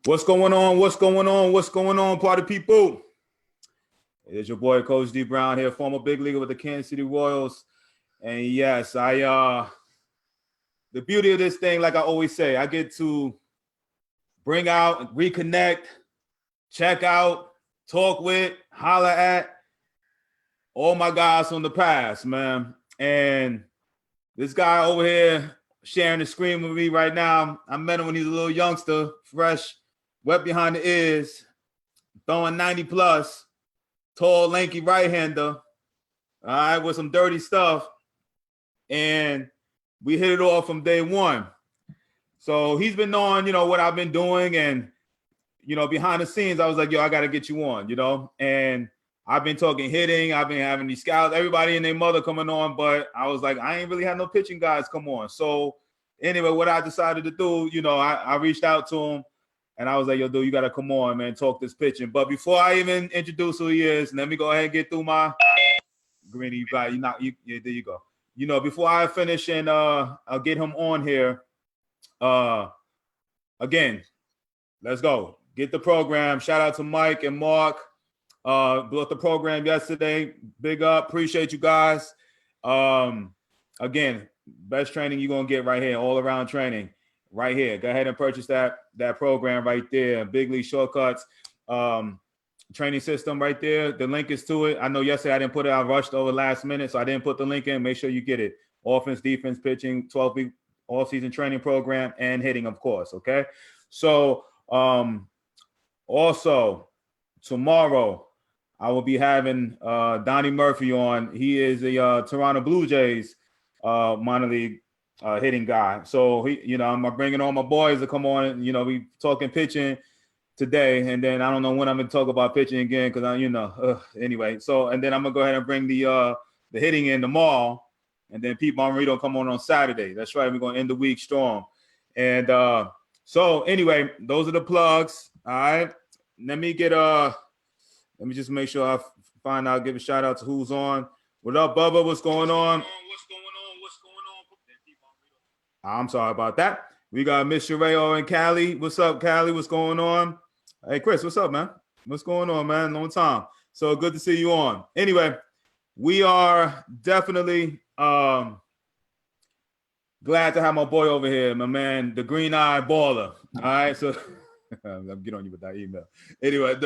What's going on? What's going on? What's going on, party people? It's your boy, Coach D Brown here, former big leaguer with the Kansas City Royals. And yes, the beauty of this thing, like I always say, I get to bring out, reconnect, check out, talk with, holler at all my guys from the past, man. And this guy over here sharing the screen with me right now, I met him when he was a little youngster, fresh, wet behind the ears, throwing 90 plus, tall, lanky right-hander, all right, with some dirty stuff. And we hit it off from day one. So he's been knowing, what I've been doing. And, behind the scenes, I was like, yo, I got to get you on, And I've been talking hitting. I've been having these scouts, everybody and their mother coming on. But I was like, I ain't really had no pitching guys come on. So anyway, what I decided to do, I reached out to him. And I was like, yo, dude, you got to come on, man, talk this pitching. But before I even introduce who he is, let me go ahead and get through my Greeny. There you go. Before I finish and I'll get him on here, again, let's go. Get the program. Shout out to Mike and Mark. Built the program yesterday. Big up. Appreciate you guys. Again, best training you're going to get right here, all around training. Right here. Go ahead and purchase that program right there. Big League Shortcuts training system right there. The link is to it. I know yesterday I didn't put it. I rushed over last minute, so I didn't put the link in. Make sure you get it. Offense, defense, pitching, 12-week all-season training program, and hitting, of course, okay? So also tomorrow I will be having Donnie Murphy on. He is a Toronto Blue Jays minor league hitting guy. So I'm bringing all my boys to come on and we talking pitching today, and then I don't know when I'm gonna talk about pitching again because anyway. So and then I'm gonna go ahead and bring the hitting in tomorrow, and then Pete Monrito come on Saturday. That's right. We're gonna end the week strong. And so anyway, those are the plugs. All right. Let me just make sure I find out. Give a shout out to who's on. What up, Bubba? What's going on? I'm sorry about that. We got Miss Shereo and Callie. What's up, Callie? What's going on? Hey, Chris, what's up, man? What's going on, man? Long time. So good to see you on. Anyway, we are definitely glad to have my boy over here, my man, the green-eyed baller. All right, so I'm get on you with that email. Anyway,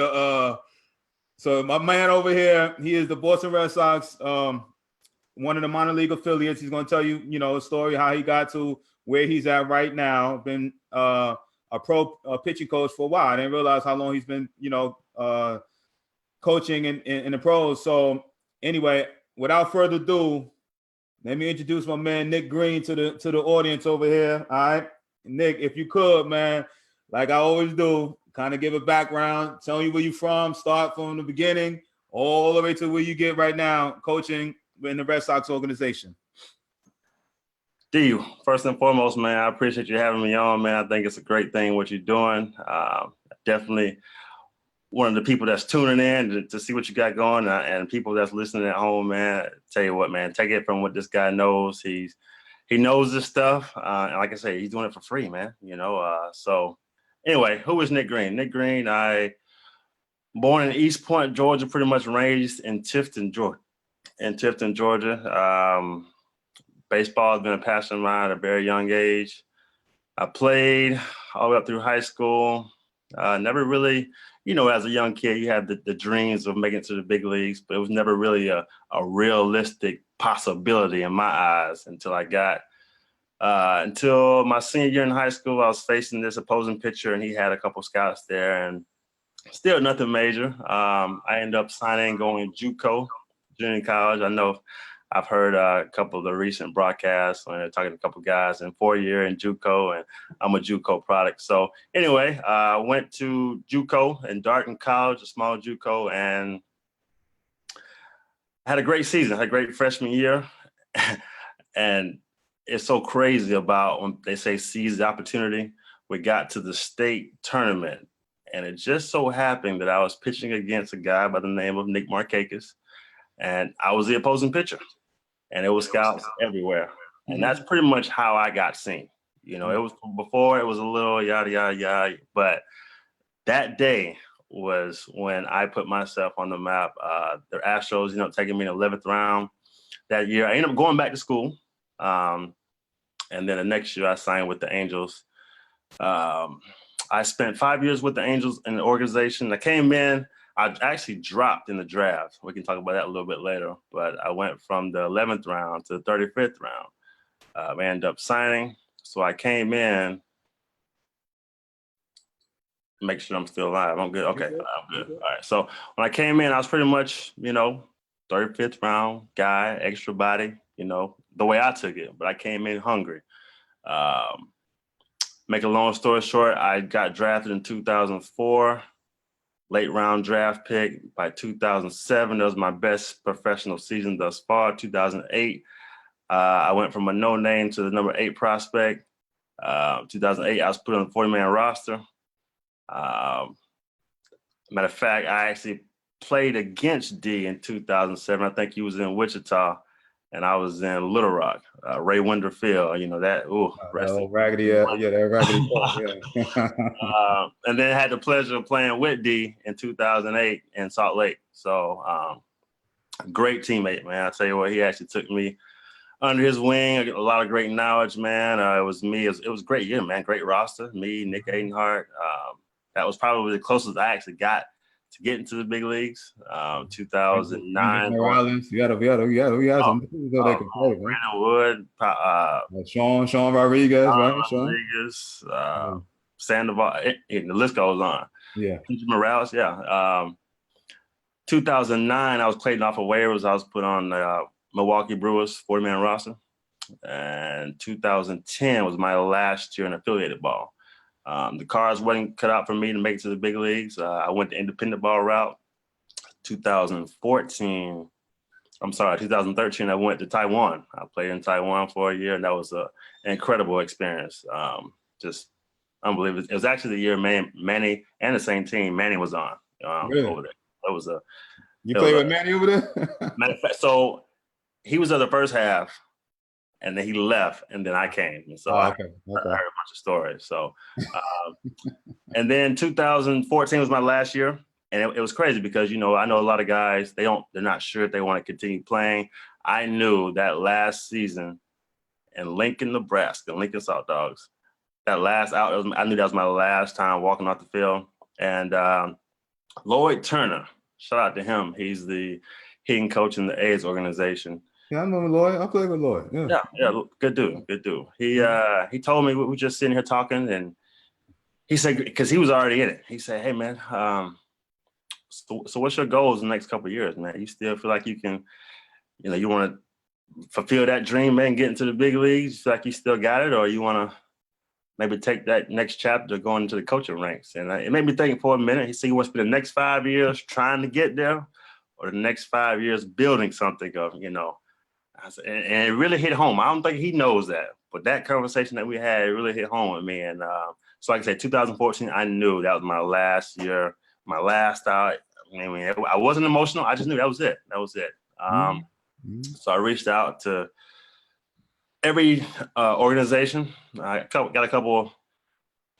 so my man over here, he is the Boston Red Sox, one of the minor league affiliates. He's going to tell you, a story how he got to where he's at right now. Been a pro pitching coach for a while. I didn't realize how long he's been, coaching in the pros. So anyway, without further ado, let me introduce my man Nick Green to the audience over here. All right, Nick, if you could, man, like I always do, kind of give a background, tell you where you're from, start from the beginning all the way to where you get right now, coaching in the Red Sox organization. D, first and foremost, man, I appreciate you having me on, man. I think it's a great thing what you're doing. Definitely one of the people that's tuning in to see what you got going, and people that's listening at home, man. Tell you what, man, take it from what this guy knows. He knows this stuff, and like I say, he's doing it for free, man. So anyway, who is Nick Green? Nick Green, born in East Point, Georgia, pretty much raised in Tifton, Georgia. Baseball has been a passion of mine at a very young age. I played all the way up through high school. Never really, as a young kid, you had the dreams of making it to the big leagues, but it was never really a realistic possibility in my eyes until until my senior year in high school. I was facing this opposing pitcher, and he had a couple scouts there, and still nothing major. I ended up going JUCO, junior college. I know I've heard a couple of the recent broadcasts when they're talking to a couple of guys in 4-year in JUCO, and I'm a JUCO product. So anyway, I went to JUCO in Darton College, a small JUCO, and had a great season. Had a great freshman year. And it's so crazy about when they say seize the opportunity. We got to the state tournament, and it just so happened that I was pitching against a guy by the name of Nick Markakis, and I was the opposing pitcher. And it was scouts everywhere. And that's pretty much how I got seen. It was before, it was a little yada, yada, yada. But that day was when I put myself on the map. The Astros, taking me in the 11th round that year. I ended up going back to school. And then the next year I signed with the Angels. I spent 5 years with the Angels in the organization. I came in, I actually dropped in the draft. We can talk about that a little bit later, but I went from the 11th round to the 35th round. I ended up signing. So I came in, make sure I'm still alive. I'm good. Okay, I'm good. All right. So when I came in, I was pretty much, 35th round guy, extra body, the way I took it. But I came in hungry. Make a long story short, I got drafted in 2004, late round draft pick. By 2007, that was my best professional season thus far. 2008, I went from a no name to the number 8 prospect. 2008, I was put on the 40-man roster. Matter of fact, I actually played against D in 2007. I think he was in Wichita, and I was in Little Rock. Ray Winder Field, that. Ooh, that raggedy, that raggedy. Yeah. And then had the pleasure of playing with D in 2008 in Salt Lake. So, great teammate, man. I tell you what, he actually took me under his wing. I get a lot of great knowledge, man. It was me. It was a great year, man. Great roster. Me, Nick Adenhart. That was probably the closest I actually got to get into the big leagues. 2009. Morales. We had some people that can play, man. Brandon Wood. Sean Rodriguez, right? Rodriguez. Sandoval. The list goes on. Yeah. Morales. Yeah. 2009, I was playing off of waivers. I was put on the Milwaukee Brewers 40-man roster. And 2010 was my last year in affiliated ball. The cards wasn't cut out for me to make it to the big leagues. I went the independent ball route. 2013, I went to Taiwan. I played in Taiwan for a year, and that was an incredible experience. Just unbelievable. It was actually the year Manny and the same team Manny was on really? over there. That was a. You played with Manny over there? Matter of fact, so he was in the first half, and then he left, and then I came. And so I heard a bunch of stories. So, and then 2014 was my last year, and it was crazy because I know a lot of guys they're not sure if they want to continue playing. I knew that last season in Lincoln, Nebraska, Lincoln Salt Dogs, that last out, I knew that was my last time walking off the field. And Lloyd Turner, shout out to him. He's the hitting coach in the A's organization. Yeah, I remember Lloyd. I played with Lloyd. Yeah, good dude. He told me we were just sitting here talking, and he said, because he was already in it. He said, "Hey man, so what's your goals in the next couple of years, man? You still feel like you can, you want to fulfill that dream, man, get into the big leagues? You feel like you still got it, or you want to maybe take that next chapter going into the coaching ranks?" And it made me think for a minute. He said he wants to spend the next 5 years trying to get there, or the next 5 years building something of, and it really hit home. I don't think he knows that, but that conversation that we had, it really hit home with me. And so like I said, 2014, I knew that was my last year, my last out. I wasn't emotional. I just knew that was it. So I reached out to every organization. I got a couple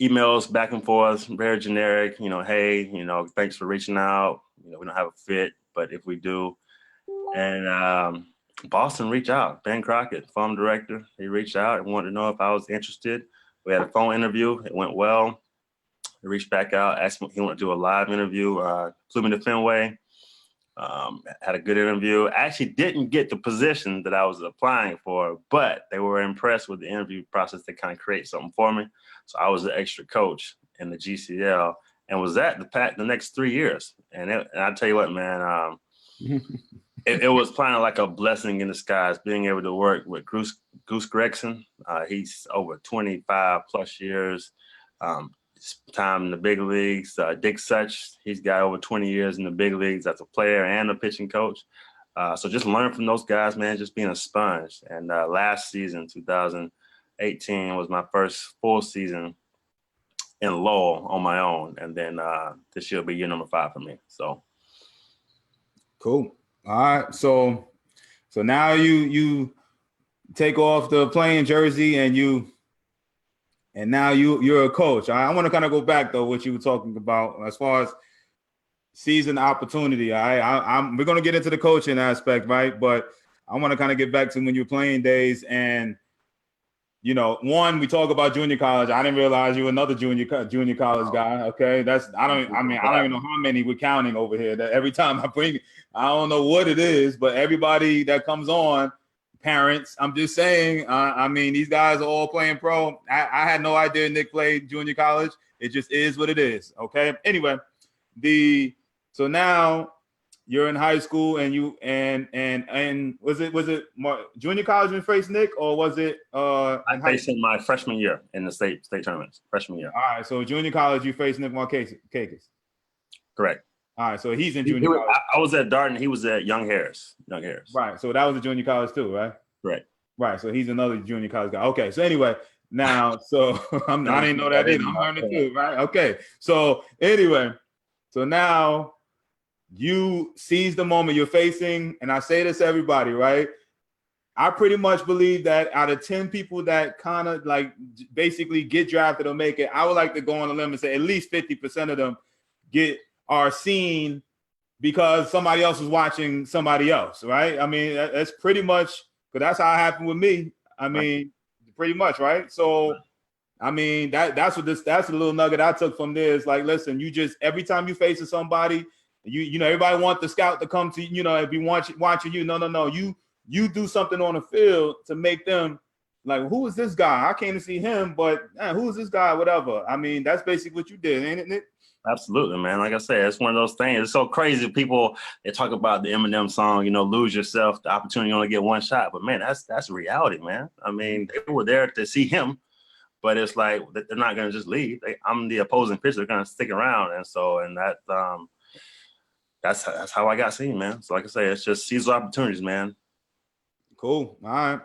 emails back and forth, very generic, hey, thanks for reaching out. We don't have a fit, but if we do. And Boston reached out. Ben Crockett, farm director, he reached out and wanted to know if I was interested. We had a phone interview. It went well. He reached back out, asked me if he wanted to do a live interview. Flew me to Fenway. Had a good interview. I actually didn't get the position that I was applying for, but they were impressed with the interview process to kind of create something for me. So I was the extra coach in the GCL and was at the next 3 years. And I tell you what, man, it was kind of like a blessing in disguise being able to work with Goose Gregson. He's over 25 plus years. Time in the big leagues. Dick Such, he's got over 20 years in the big leagues as a player and a pitching coach. So just learn from those guys, man, just being a sponge. And last season, 2018, was my first full season in Lowell on my own. And then this year will be year number 5 for me. So. Cool. All right. So now you take off the playing jersey and and now you're a coach. I want to kind of go back though, what you were talking about as far as season opportunity. We're gonna get into the coaching aspect, right? But I want to kind of get back to when you're playing days, and one, we talk about junior college. I didn't realize you were another junior college guy. Okay, I don't even know how many we're counting over here. That every time I don't know what it is, but everybody that comes on, parents, I'm just saying. These guys are all playing pro. I had no idea Nick played junior college. It just is what it is. Okay. Anyway, so now you're in high school, and was it junior college when you faced Nick, or was it I faced him my freshman year in the state tournaments, freshman year. All right, so junior college you faced Nick Markakis. Correct. All right, so he's in junior college. I was at Darden, he was at Young Harris. Right, so that was a junior college too, right? Right, so he's another junior college guy. Okay, so anyway, now, so I didn't know that either. I'm learning too, right? Okay, so anyway, so now you seize the moment you're facing, and I say this to everybody, right? I pretty much believe that out of 10 people that kind of like basically get drafted or make it, I would like to go on a limb and say at least 50% of them are seen because somebody else is watching somebody else, right? I mean, that's pretty much, because that's how it happened with me. I mean, pretty much, right? So, I mean, that's a little nugget I took from this. Like, listen, you just, every time you facing somebody, everybody want the scout to come to, if you watching you. No. You do something on the field to make them like, who is this guy? I can't even see him, but who is this guy? Whatever. I mean, that's basically what you did, ain't it? Absolutely, man. Like I said, it's one of those things. It's so crazy. People, they talk about the Eminem song, lose yourself, the opportunity, you only get one shot. But man, that's reality, man. I mean, they were there to see him, but it's like they're not going to just leave. I'm the opposing pitcher. They're going to stick around, and that's how I got seen, man. So like I say, it's just seize opportunities, man. Cool. All right.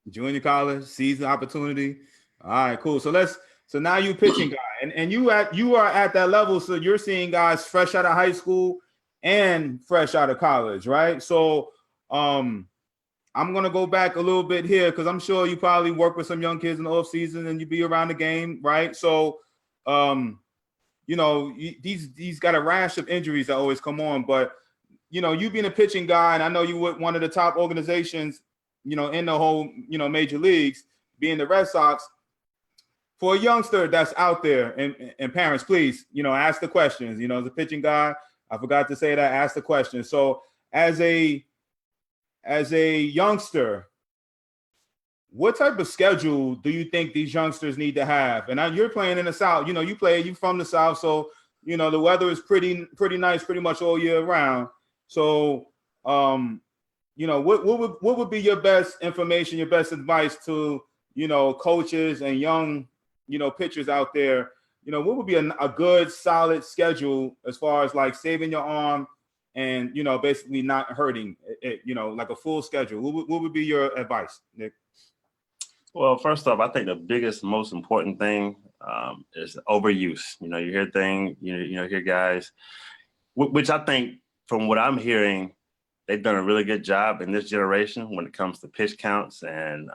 Junior college, season opportunity. All right, cool. So now you pitching guy, and you are at that level. So you're seeing guys fresh out of high school and fresh out of college, right? So I'm gonna go back a little bit here because I'm sure you probably work with some young kids in the off season and you be around the game, right? So these got a rash of injuries that always come on, but you being a pitching guy, and I know you were one of the top organizations, in the whole, major leagues, being the Red Sox. For a youngster that's out there, and parents, please, ask the questions. As a pitching guy, I forgot to say that, ask the questions. So as a youngster, what type of schedule do you think these youngsters need to have? And you're playing in the South, you from the South, so the weather is pretty nice pretty much all year round. So, what would be your best information, your best advice to, coaches and young, pitchers out there? What would be a good, solid schedule as far as like saving your arm and, basically not hurting it, like a full schedule? What would be your advice, Nick? Well, first off, I think the biggest, most important thing is overuse. You hear guys, which I think from what I'm hearing, they've done a really good job in this generation when it comes to pitch counts and,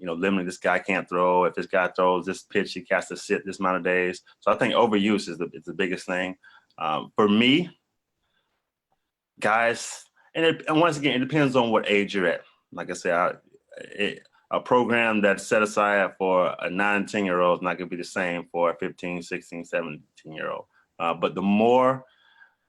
limiting this guy can't throw. If this guy throws this pitch, he has to sit this amount of days. So I think overuse is the biggest thing. For me, guys, and once again, it depends on what age you're at. Like I said, a program that's set aside for a 9, 10-year-old is not going to be the same for a 15, 16, 17-year-old. But the more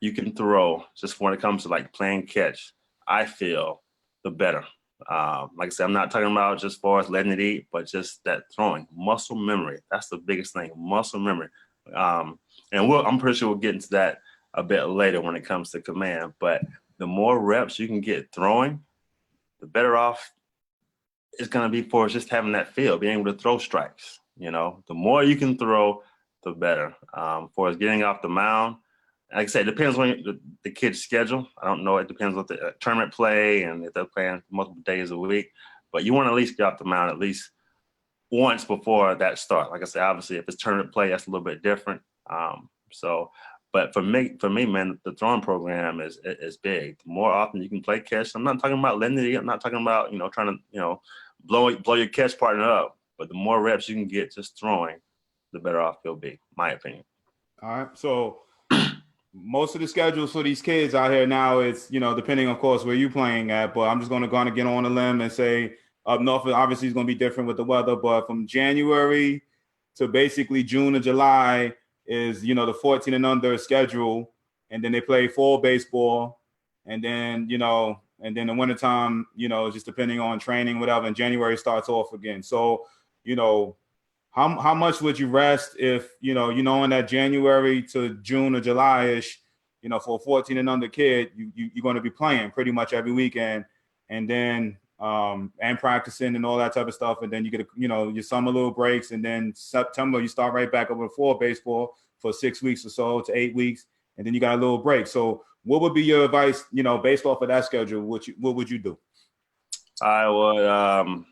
you can throw, just when it comes to like playing catch, I feel the better. Like I said, I'm not talking about just for us letting it eat, but just that throwing, muscle memory. That's the biggest thing, muscle memory. And I'm pretty sure we'll get into that a bit later when it comes to command. But the more reps you can get throwing, the better off it's going to be for just having that feel, being able to throw strikes. The more you can throw, the better. For us getting off the mound, like I said, it depends on the kid's schedule. I don't know. It depends on the tournament play and if they're playing multiple days a week. But you want to at least get off the mound at least once before that start. Like I said, obviously, if it's tournament play, that's a little bit different. But for me, man, the throwing program is big. The more often you can play catch, I'm not talking about letting it. I'm not talking about trying to blow your catch partner up. But the more reps you can get just throwing, the better off you'll be, my opinion. All right. So most of the schedules for these kids out here now, it's, depending, of course, where you're playing at, but I'm just going to get on a limb and say up north, obviously, it's going to be different with the weather, but from January to basically June or July is, the 14 and under schedule. And then they play fall baseball. And then, and then the wintertime, just depending on training, whatever, and January starts off again. So, how much would you rest if, in that January to June or July-ish, for a 14 and under kid, you're going to be playing pretty much every weekend, and then and practicing and all that type of stuff. And then you get, your summer little breaks. And then September, you start right back up with fall baseball for 6 weeks or so to 8 weeks. And then you got a little break. So what would be your advice, based off of that schedule? What would you do? I would,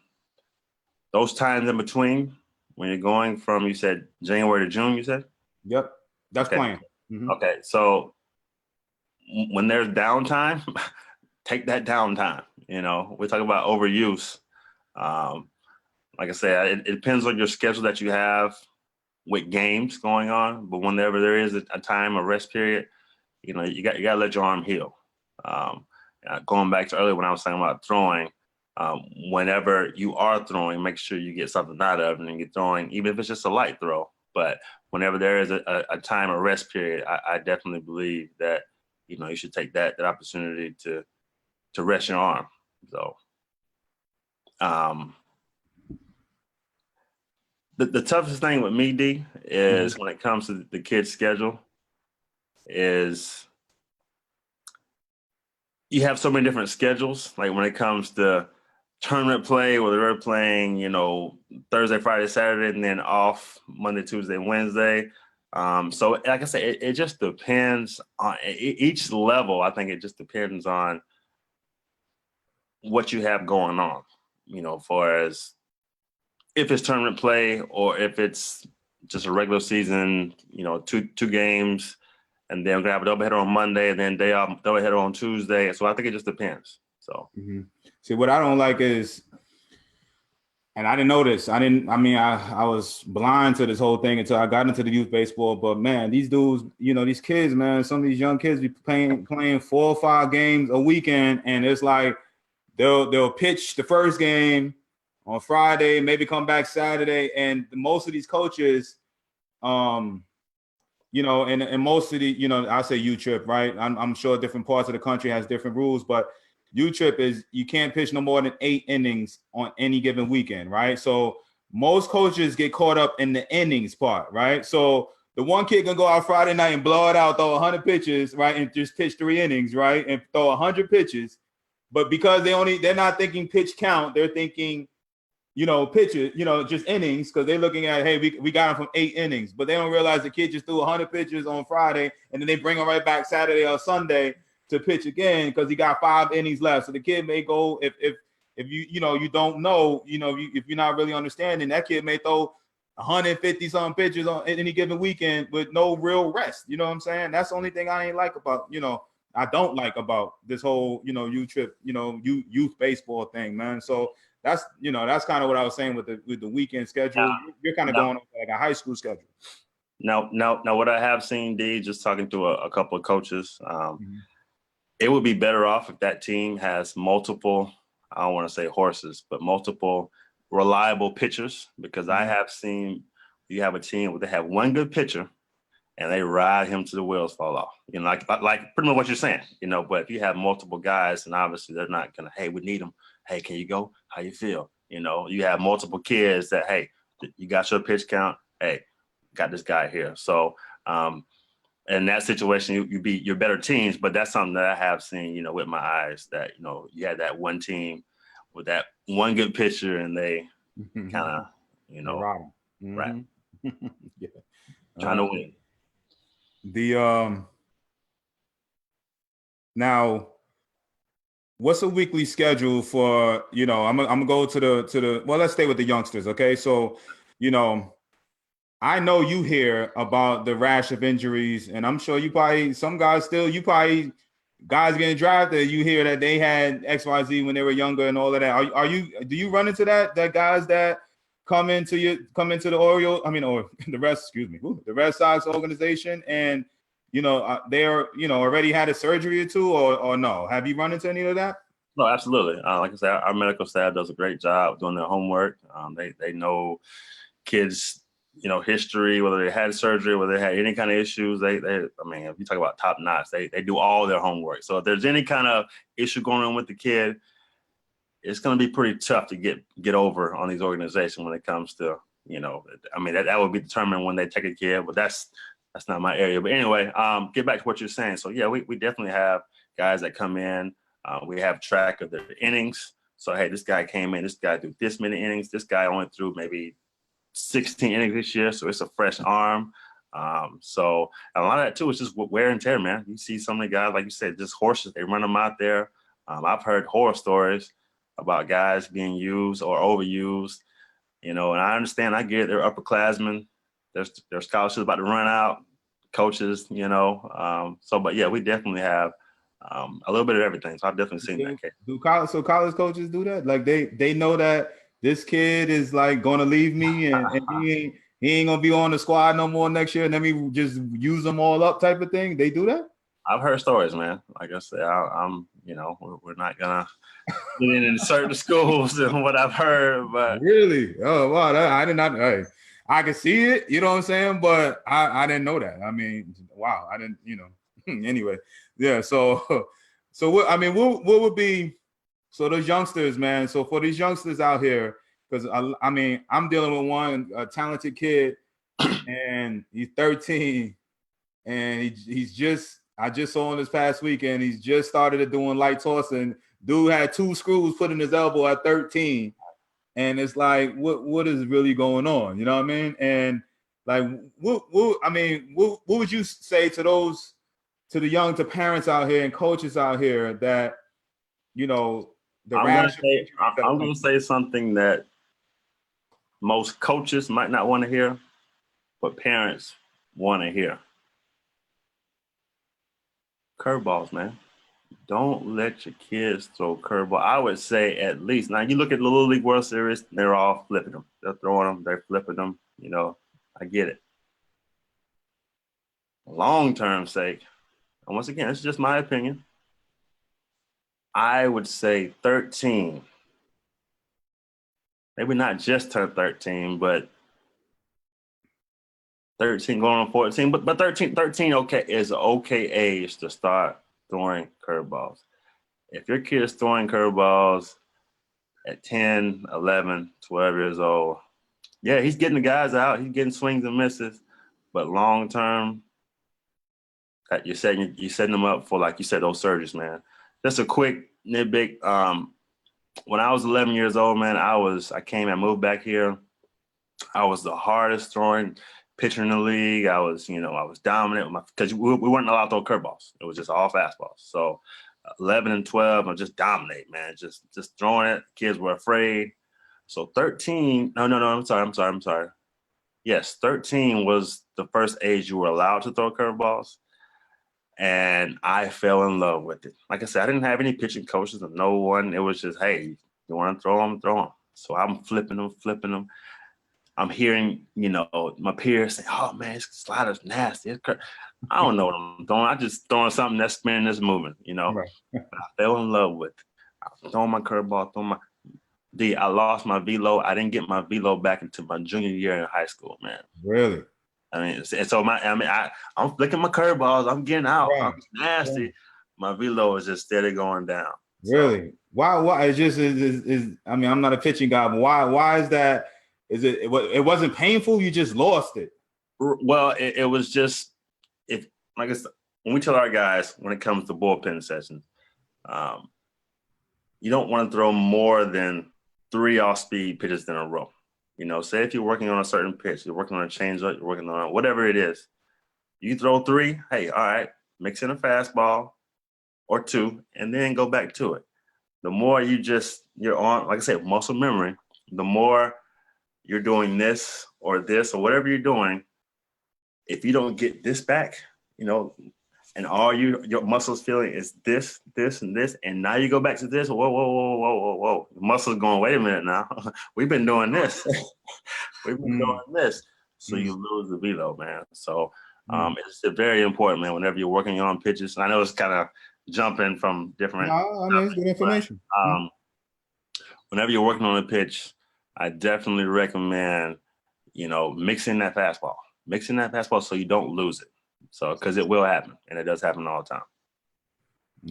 those times in between, when you're going from, you said January to June, you said? Yep. That's okay. playing. Mm-hmm. Okay. So when there's downtime, take that downtime. We talk about overuse. Like I said, it depends on your schedule that you have with games going on. But whenever there is a time, a rest period, you got to let your arm heal. Going back to earlier when I was talking about throwing, whenever you are throwing, make sure you get something out of it and you're throwing, even if it's just a light throw. But whenever there is a time, a rest period, I definitely believe that, you should take that opportunity to rest your arm. So the toughest thing with me, D, is when it comes to the kids' schedule is you have so many different schedules. Like when it comes to tournament play, where they're playing, Thursday, Friday, Saturday, and then off Monday, Tuesday, Wednesday. So like I said, it just depends on each level. I think it just depends on what you have going on, far as if it's tournament play or if it's just a regular season, two games, and then we're gonna have a doubleheader on Monday and then day off, doubleheader on Tuesday. So I think it just depends. So see, what I don't like is, and I didn't know this. I was blind to this whole thing until I got into the youth baseball. But man, these dudes, these kids, man, some of these young kids be playing 4 or 5 games a weekend, and it's like they'll pitch the first game on Friday, maybe come back Saturday, and most of these coaches, and most of the, I say U-Trip, right? I'm sure different parts of the country has different rules, but U-Trip is you can't pitch no more than 8 innings on any given weekend, right? So most coaches get caught up in the innings part, right? So the one kid can go out Friday night and blow it out, throw 100 pitches, right, and just pitch 3 innings, right, and throw 100 pitches. But because they're not thinking pitch count, they're thinking, pitches, just innings, because they're looking at, hey, we got him from 8 innings, but they don't realize the kid just threw 100 pitches on Friday, and then they bring him right back Saturday or Sunday to pitch again because he got 5 innings left. So the kid may go, if you don't know, if you're not really understanding, that kid may throw 150 some pitches on any given weekend with no real rest. You know what I'm saying? That's the only thing I ain't like about, I don't like about this whole, U-Trip, youth baseball thing, man. So that's kind of what I was saying with the weekend schedule. You're kind of going on like a high school schedule. Now, what I have seen, D, just talking to a couple of coaches, it would be better off if that team has multiple, I don't want to say horses, but multiple reliable pitchers, because I have seen you have a team where they have one good pitcher and they ride him to the wheels fall off. Like pretty much what you're saying, but if you have multiple guys, and obviously they're not going to, hey, we need them. Hey, can you go? How you feel? You have multiple kids that, hey, you got your pitch count. Hey, got this guy here. So in that situation, you're better teams, but that's something that I have seen, with my eyes that, you had that one team with that one good pitcher and they kind of, right. Yeah. Trying to win. Now, what's a weekly schedule for, I'm gonna go to the well, let's stay with the youngsters. Okay. So, I know you hear about the rash of injuries, and I'm sure guys getting drafted, you hear that they had XYZ when they were younger and all of that. Do you run into that guys that come into the Orioles, I mean, or the rest, excuse me, the Red Sox organization, and they're already had a surgery or two, or no? Have you run into any of that? No, absolutely. Like I said, our medical staff does a great job doing their homework. They know kids, history, whether they had surgery, whether they had any kind of issues. I mean, if you talk about top notch, they do all their homework. So if there's any kind of issue going on with the kid, it's going to be pretty tough to get over on these organizations when it comes to, I mean, that would be determined when they take a kid, but that's not my area. But anyway, get back to what you're saying. So yeah, we definitely have guys that come in. We have track of their innings. So, hey, this guy came in, this guy threw this many innings. This guy only threw maybe 16 innings this year. So it's a fresh arm. So a lot of that too is just wear and tear, man. You see some of the guys, like you said, just horses, they run them out there. I've heard horror stories about guys being used or overused, and I understand, I get it, they're upperclassmen. There's scholarships about to run out, coaches, but yeah, we definitely have a little bit of everything. So I've definitely seen that case. College coaches do that? Like they know that this kid is like gonna leave me and he ain't gonna be on the squad no more next year, and then we just use them all up type of thing. They do that? I've heard stories, man. Like I said, I'm we're not gonna get in certain schools and what I've heard, but really, oh wow, I did not. Hey, I can see it, you know what I'm saying, but I didn't know that. I mean, wow, I didn't, anyway, yeah. So what? I mean, what would be? So those youngsters, man. So for these youngsters out here, because I mean, I'm dealing with a talented kid, and he's 13, and he's just. I just saw him this past weekend. He's just started doing light tossing. Dude had 2 screws put in his elbow at 13, and it's like, what is really going on? You know what I mean? And like, what would you say to the parents out here and coaches out here that I'm gonna say something that most coaches might not want to hear, but parents want to hear. Curveballs, man. Don't let your kids throw curveball. I would say at least. Now you look at the Little League World Series, they're all flipping them. They're throwing them, they're flipping them. I get it. Long-term sake, and once again, it's just my opinion. I would say 13. Maybe not just turned 13, but 13 going on 14. But 13 okay is an okay age to start throwing curveballs. If your kid is throwing curveballs at 10, 11, 12 years old, yeah, he's getting the guys out. He's getting swings and misses. But long term, you're setting them up for, like you said, those surgeries, man. Just a quick nitpick. When I was 11 years old, man, I moved back here. I was the hardest throwing pitcher in the league. I was dominant because we weren't allowed to throw curveballs. It was just all fastballs. So 11 and 12, I just dominate, man. Just throwing it. Kids were afraid. So 13, no, I'm sorry. Yes, 13 was the first age you were allowed to throw curveballs. And I fell in love with it. Like I said, I didn't have any pitching coaches or no one. It was just, hey, you want to throw them, throw them. So I'm flipping them. I'm hearing, my peers say, oh, man, this slider's nasty. I don't know what I'm throwing. I just throwing something that's spinning, this movement, Right. I fell in love with it. I was throwing my curveball, I lost my velo. I didn't get my velo back until my junior year in high school, man. Really? I mean, so I'm flicking my curveballs. I'm getting out. Right. I'm nasty. Right. My velo is just steady going down. Really? So, why? It's just is. I mean, I'm not a pitching guy, but why is that? Is it wasn't painful? You just lost it. Well, it was just, like I said, when we tell our guys when it comes to bullpen sessions, you don't want to throw more than 3 off-speed pitches in a row. Say if you're working on a certain pitch, you're working on a changeup, you're working on whatever it is, you throw 3, hey, all right, mix in a fastball or 2, and then go back to it. The more you're on, like I said, muscle memory, the more you're doing this or whatever you're doing, if you don't get this back, and all your muscles feeling is this, this, and this, and now you go back to this. Whoa, whoa, whoa, whoa, whoa, whoa! The muscles going. Wait a minute now. We've been doing this. We've been doing this. So you lose the velo, man. So it's very important, man. Whenever you're working on pitches, and I know it's kind of jumping from different. No, I mean it's good information. But, whenever you're working on a pitch, I definitely recommend, mixing that fastball so you don't lose it. So, because it will happen, and it does happen all the time.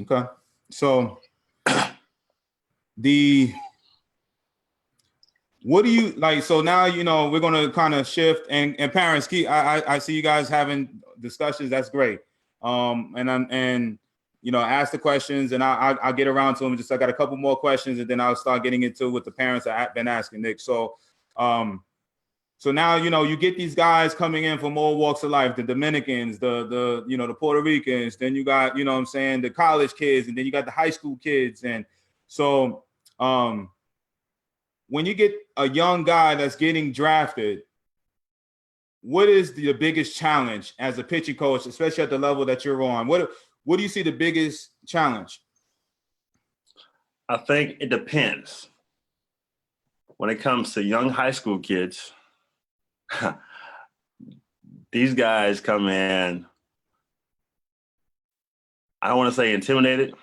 Okay. So what do you like? So now, we're going to kind of shift and parents I see you guys having discussions. That's great. And ask the questions and I'll get around to them. I got a couple more questions and then I'll start getting into with the parents that I've been asking, Nick. So, so now, you get these guys coming in from all walks of life, the Dominicans, the Puerto Ricans, then you got, the college kids, and then you got the high school kids. And so when you get a young guy that's getting drafted, what is the biggest challenge as a pitching coach, especially at the level that you're on? What do you see the biggest challenge? I think it depends. When it comes to young high school kids, these guys come in, I don't want to say intimidated,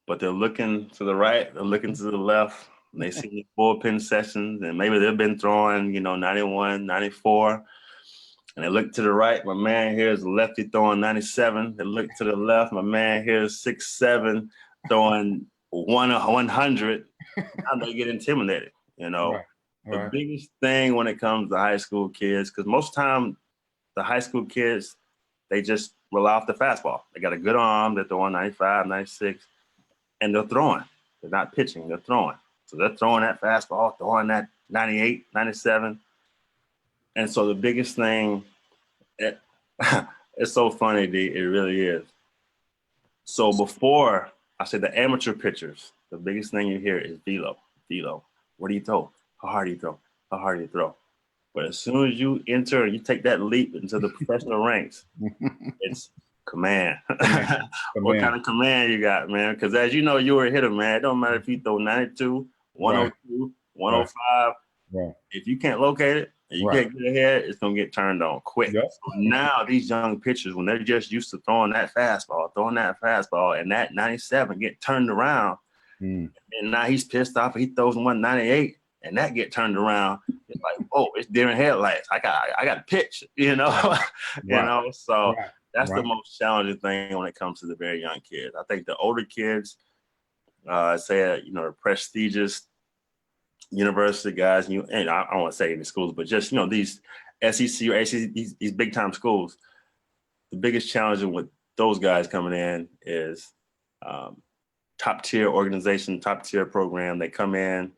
but they're looking to the right, they're looking to the left, and they see the bullpen sessions, and maybe they've been throwing, 91, 94, and they look to the right, my man here's a lefty throwing 97, they look to the left, my man here's 6'7", throwing 100, and they get intimidated, Right. The biggest thing when it comes to high school kids, because most time the high school kids, they just rely off the fastball. They got a good arm, they're throwing 95, 96, and they're throwing. They're not pitching, they're throwing. So they're throwing that fastball, throwing that 98, 97. And so the biggest thing, it's so funny, D, it really is. So before, I said the amateur pitchers, the biggest thing you hear is velo. What do you throw? How hard do you throw? How hard do you throw? But as soon as you enter, you take that leap into the professional ranks, it's command. What kind of command you got, man? Because as you know, you're a hitter, man. It don't matter if you throw 92, 102, 105. Right. If you can't locate it, and you can't get ahead, it's going to get turned on quick. Yep. So now these young pitchers, when they're just used to throwing that fastball, and that 97 get turned around, and now he's pissed off, he throws 198, and that get turned around. It's like, oh, it's deer in headlights. I got to pitch, So that's the most challenging thing when it comes to the very young kids. I think the older kids, say, the prestigious university guys, and I don't want to say any schools, but just, these SEC or ACC, these big time schools, the biggest challenge with those guys coming in is top tier organization, top tier program. They come in,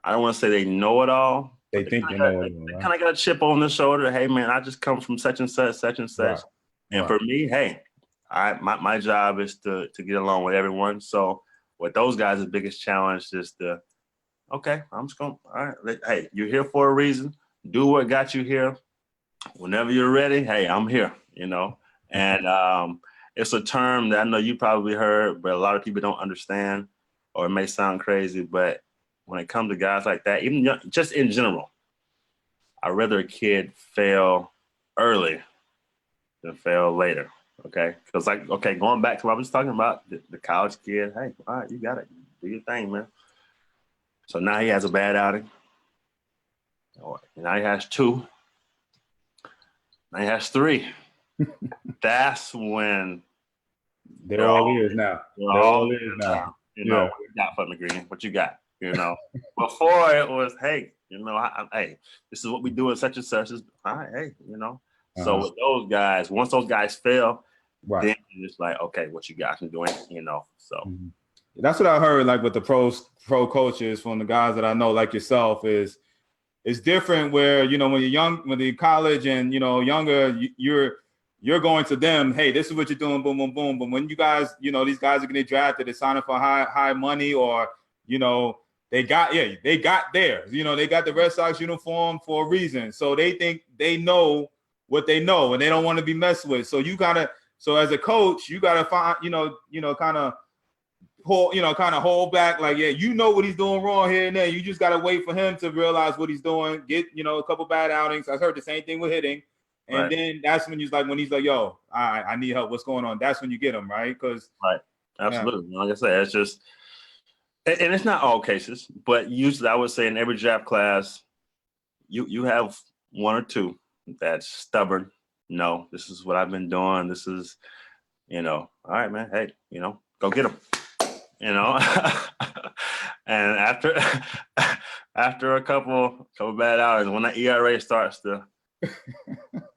I don't want to say they know it all. They think they know it all. They kind of got a chip on their shoulder. Hey, man, I just come from such and such. Right. And for me, hey, my job is to get along with everyone. So with those guys, the biggest challenge is I'm just going, all right, hey, you're here for a reason. Do what got you here. Whenever you're ready, hey, I'm here, And it's a term that I know you probably heard, but a lot of people don't understand, or it may sound crazy, but when it comes to guys like that, even just in general, I'd rather a kid fail early than fail later, okay? Because going back to what I was talking about, the college kid, hey, all right, you got it. Do your thing, man. So now he has a bad outing. Now he has 2. Now he has 3. That's when they're all ears now. They're all ears now. What you got for me, Green? What you got? Before it was, hey, hey, this is what we do in such and such. All right, hey, So with those guys, once those guys fail, then it's like, okay, what you guys been doing, So that's what I heard, like with the pro coaches from the guys that I know, like yourself, is it's different where, when you're young, when you're college and, younger, you're going to them, hey, this is what you're doing, boom, boom, boom. But when you guys, these guys are getting drafted, they're signing for high money, or, they got theirs. They got the Red Sox uniform for a reason. So they think they know what they know, and they don't want to be messed with. So you gotta, So as a coach, you gotta find, kind of hold back. Like, yeah, you know what he's doing wrong here and there. You just gotta wait for him to realize what he's doing. Get, a couple bad outings. I heard the same thing with hitting, and then that's when he's like, yo, I need help. What's going on? That's when you get him, right? Because absolutely. Like I said, it's just, and it's not all cases, but usually I would say in every draft class, you have one or two that's stubborn. No, this is what I've been doing. This is, all right, man. Hey, go get him. And after a couple bad hours, when that ERA starts to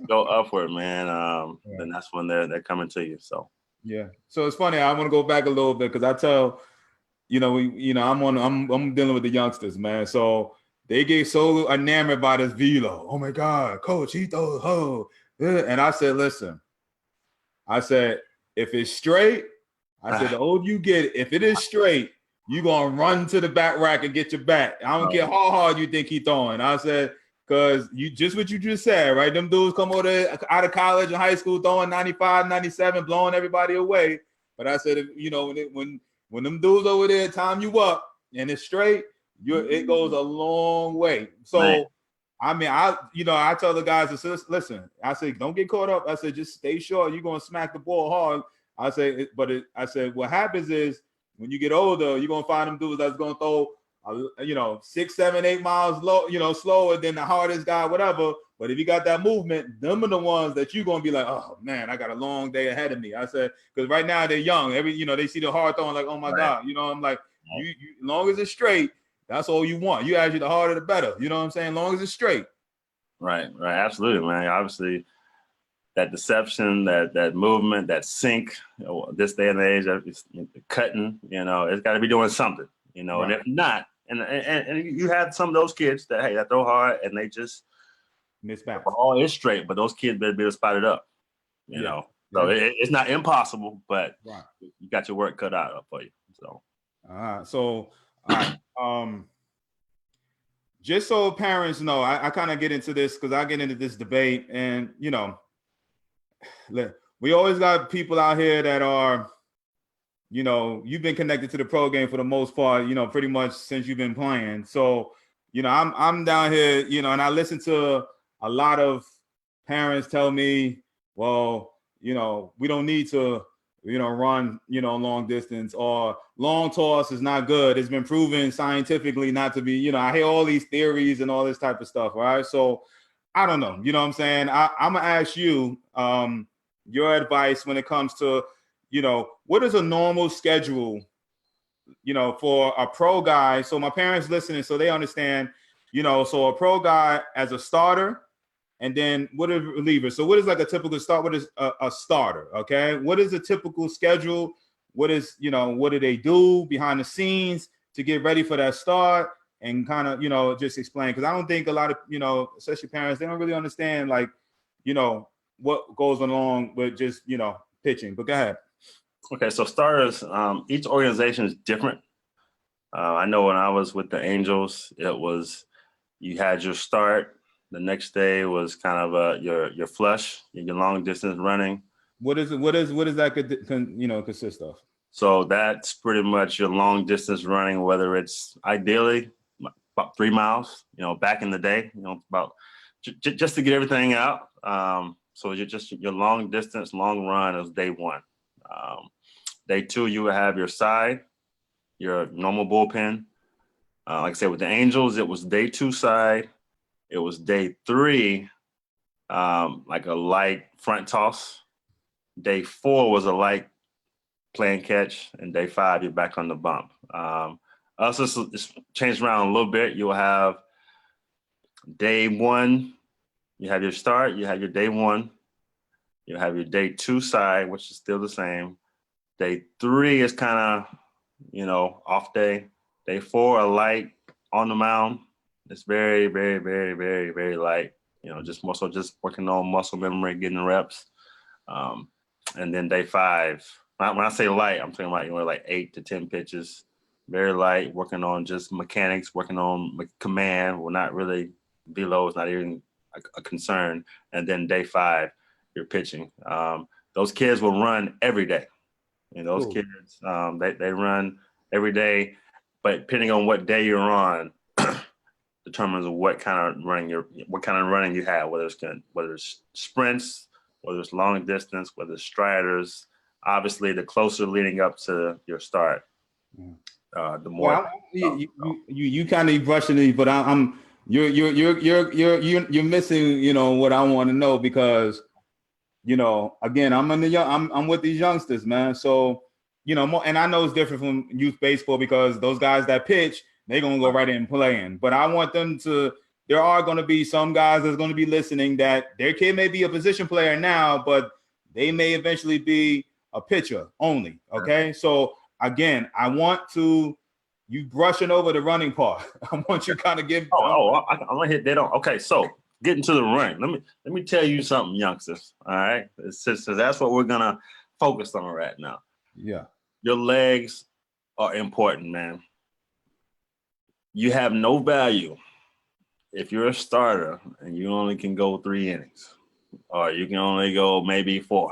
go upward, man, then that's when they're coming to you. So yeah. So it's funny. I want to go back a little bit because I tell, I'm dealing with the youngsters, man. So they get so enamored by this velo. Oh my God, coach, he throws and I said, listen. I said, if it's straight, I said, the older you get, if it is straight, you're going to run to the back rack and get your bat. I don't care how hard you think he's throwing. I said, because what you just said, right? Them dudes come over there out of college and high school throwing 95, 97, blowing everybody away. But I said, when them dudes over there time you up and it's straight, it goes a long way. So, man. I mean, I tell the guys, listen, I say, don't get caught up. I said, just stay short. You're going to smack the ball hard. I say, I said, what happens is when you get older, you're going to find them dudes that's going to throw, 6, 7, 8 miles low, slower than the hardest guy, whatever. But if you got that movement, them are the ones that you're going to be like, oh man, I got a long day ahead of me. I said, because right now they're young. They see the hard throwing like, oh my God, I'm like, you as long as it's straight, that's all you want. You actually, the harder, the better. You know what I'm saying? As long as it's straight. Right. Absolutely, man. Obviously, that deception, that movement, that sink, this day and age, cutting, it's got to be doing something, right. And if not, and you have some of those kids that throw hard and they just miss back. The ball is straight, but those kids better be able to spot it up, you know. So it's not impossible, but you got your work cut out for you. So. All right. Just so parents know, I kind of get into this because I get into this debate, and we always got people out here that are, you've been connected to the pro game for the most part, pretty much since you've been playing. So, I'm down here, and I listen to a lot of parents tell me, well, we don't need to run, long distance, or long toss is not good. It's been proven scientifically not to be, I hear all these theories and all this type of stuff. Right. So I don't know, what I'm saying? I'm gonna ask you your advice when it comes to, what is a normal schedule, for a pro guy. So my parents listening, so they understand, so a pro guy as a starter. And then what are relievers? So what is like a typical start? What is a starter? Okay. What is a typical schedule? What is, what do they do behind the scenes to get ready for that start? And kind of, just explain. Because I don't think a lot of, especially parents, they don't really understand like, what goes along with just, pitching. But go ahead. Okay. So starters, each organization is different. I know when I was with the Angels, it was, you had your start. The next day was kind of your flush, your long distance running. What is that consist of? So that's pretty much your long distance running, whether it's ideally about 3 miles, back in the day, about just to get everything out. So your long distance, long run is day one. Day two, you will have your side, your normal bullpen. Like I said, with the Angels, it was day two side. It was day three, like a light front toss. Day four was a light playing catch, and day five, you're back on the bump. Also, it's changed around a little bit. You'll have day one, you have your start, you have your day one, you have your day two side, which is still the same. Day three is kind of, off day. Day four, a light on the mound. It's very, very, very, very, very light. Just working on muscle memory, getting the reps. And then day five, when I say light, I'm talking about like 8 to 10 pitches. Very light, working on just mechanics, working on command. We're not really velo is not even a concern. And then day five, you're pitching. those kids will run every day. Those Cool. kids, they run every day, but depending on what day you're on, determines what kind of running you have, whether it's sprints, whether it's long distance, whether it's striders. Obviously, the closer leading up to your start, the more. Well, you kind of brushing it, but you're missing, what I want to know, because, again, I'm with these youngsters, man. So, and I know it's different from youth baseball, because those guys that pitch, they're gonna go right in playing. But I want them to. There are going to be some guys that's going to be listening that their kid may be a position player now, but they may eventually be a pitcher only. Okay, so again, I want you brushing over the running part. I want you kind of give. I'm gonna hit that on. Okay, so getting to the run. Let me tell you something, youngsters. All right, so that's what we're gonna focus on right now. Yeah, your legs are important, man. You have no value if you're a starter and you only can go 3 innings, or you can only go maybe 4.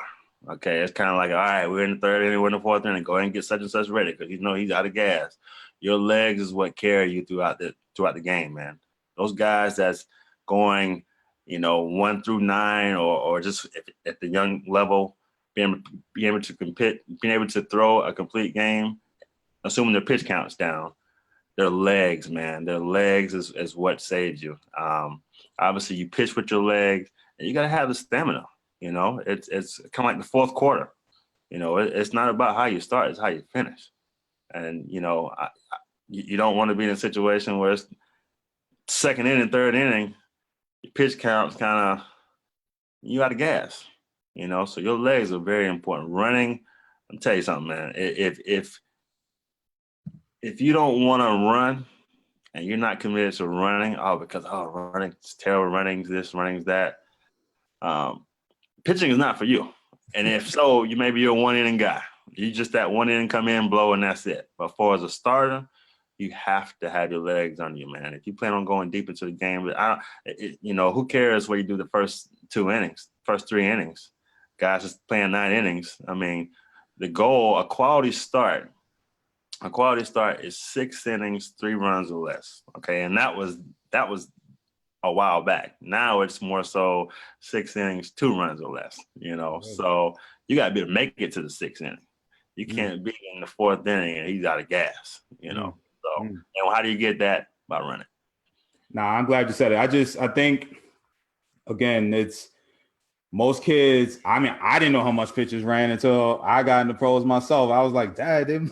Okay, it's kind of like, all right, we're in the 3rd inning, we're in the 4th inning. Go ahead and get such and such ready, because he's out of gas. Your legs is what carry you throughout the game, man. Those guys that's going, 1 through 9, or just at the young level, being able to compete, being able to throw a complete game, assuming their pitch count's down. Their legs, man. Their legs is what saves you. Obviously, you pitch with your legs, and you got to have the stamina. It's kind of like the 4th quarter. It's not about how you start; it's how you finish. And you don't want to be in a situation where it's 2nd inning, 3rd inning, your pitch count's kind of you out of gas. So your legs are very important. Running, I'm tell you something, man. If you don't want to run and you're not committed to running, because running's terrible, running's this, running's that, pitching is not for you. And if so, you maybe you're a 1 inning guy. You just that 1 inning come in, blow, and that's it. But as a starter, you have to have your legs under you, man. If you plan on going deep into the game, who cares what you do the first 2 innings, first 3 innings? Guys just playing 9 innings. I mean, the goal, a quality start is 6 innings, 3 runs or less. Okay, and that was a while back. Now it's more so 6 innings, 2 runs or less. So you got to be able to make it to the 6th inning. You can't be in the 4th inning and he's out of gas. So and how do you get that? By running. Nah, I'm glad you said it. I think, again, it's most kids. I mean, I didn't know how much pitchers ran until I got in the pros myself. I was like, Dad, I'm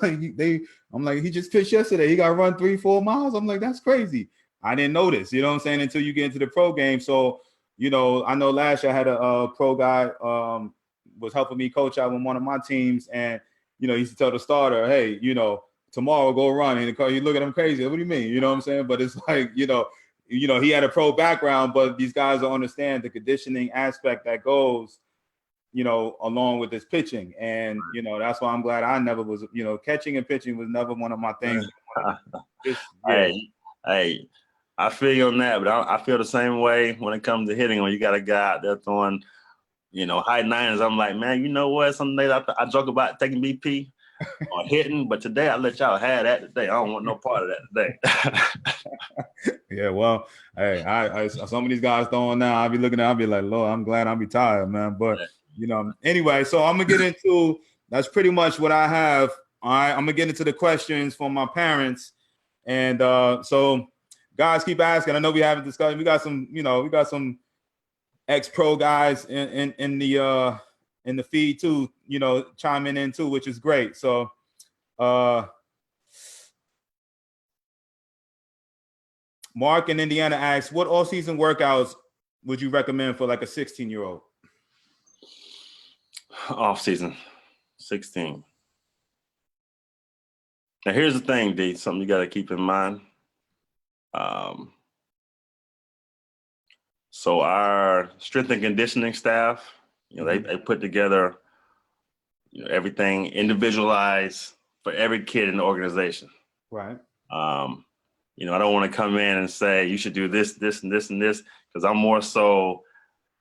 like, he just pitched yesterday. He got to run 3-4 miles. I'm like, that's crazy. I didn't notice, you know what I'm saying, until you get into the pro game. So, I know last year I had a pro guy was helping me coach out with one of my teams, and he used to tell the starter, hey, tomorrow go run, and you look at him crazy. What do you mean? You know what I'm saying? But it's like, he had a pro background, but these guys don't understand the conditioning aspect that goes, along with this pitching. And, that's why I'm glad I never was, catching and pitching was never one of my things. Hey, I feel you on that, but I feel the same way when it comes to hitting. When you got a guy out there throwing, high 90s, I'm like, man, you know what? Some days I joke about taking BP or hitting, but today I let y'all have that today. I don't want no part of that today. Yeah, well, hey, I some of these guys throwing now, I'll be looking at, I'll be like, Lord, I'm glad I'll be tired, man. But anyway, so I'm gonna get into that's pretty much what I have. All right, I'm gonna get into the questions from my parents, and so guys keep asking. I know we haven't discussed. We got some ex-pro guys in the feed too, chiming in too, which is great. So Mark in Indiana asks, what all-season workouts would you recommend for like a 16-year-old? Off-season, 16. Now here's the thing, D, something you got to keep in mind. So our strength and conditioning staff, they put together everything individualized for every kid in the organization. Right. I don't want to come in and say you should do this, this, and this, and this, because I'm more so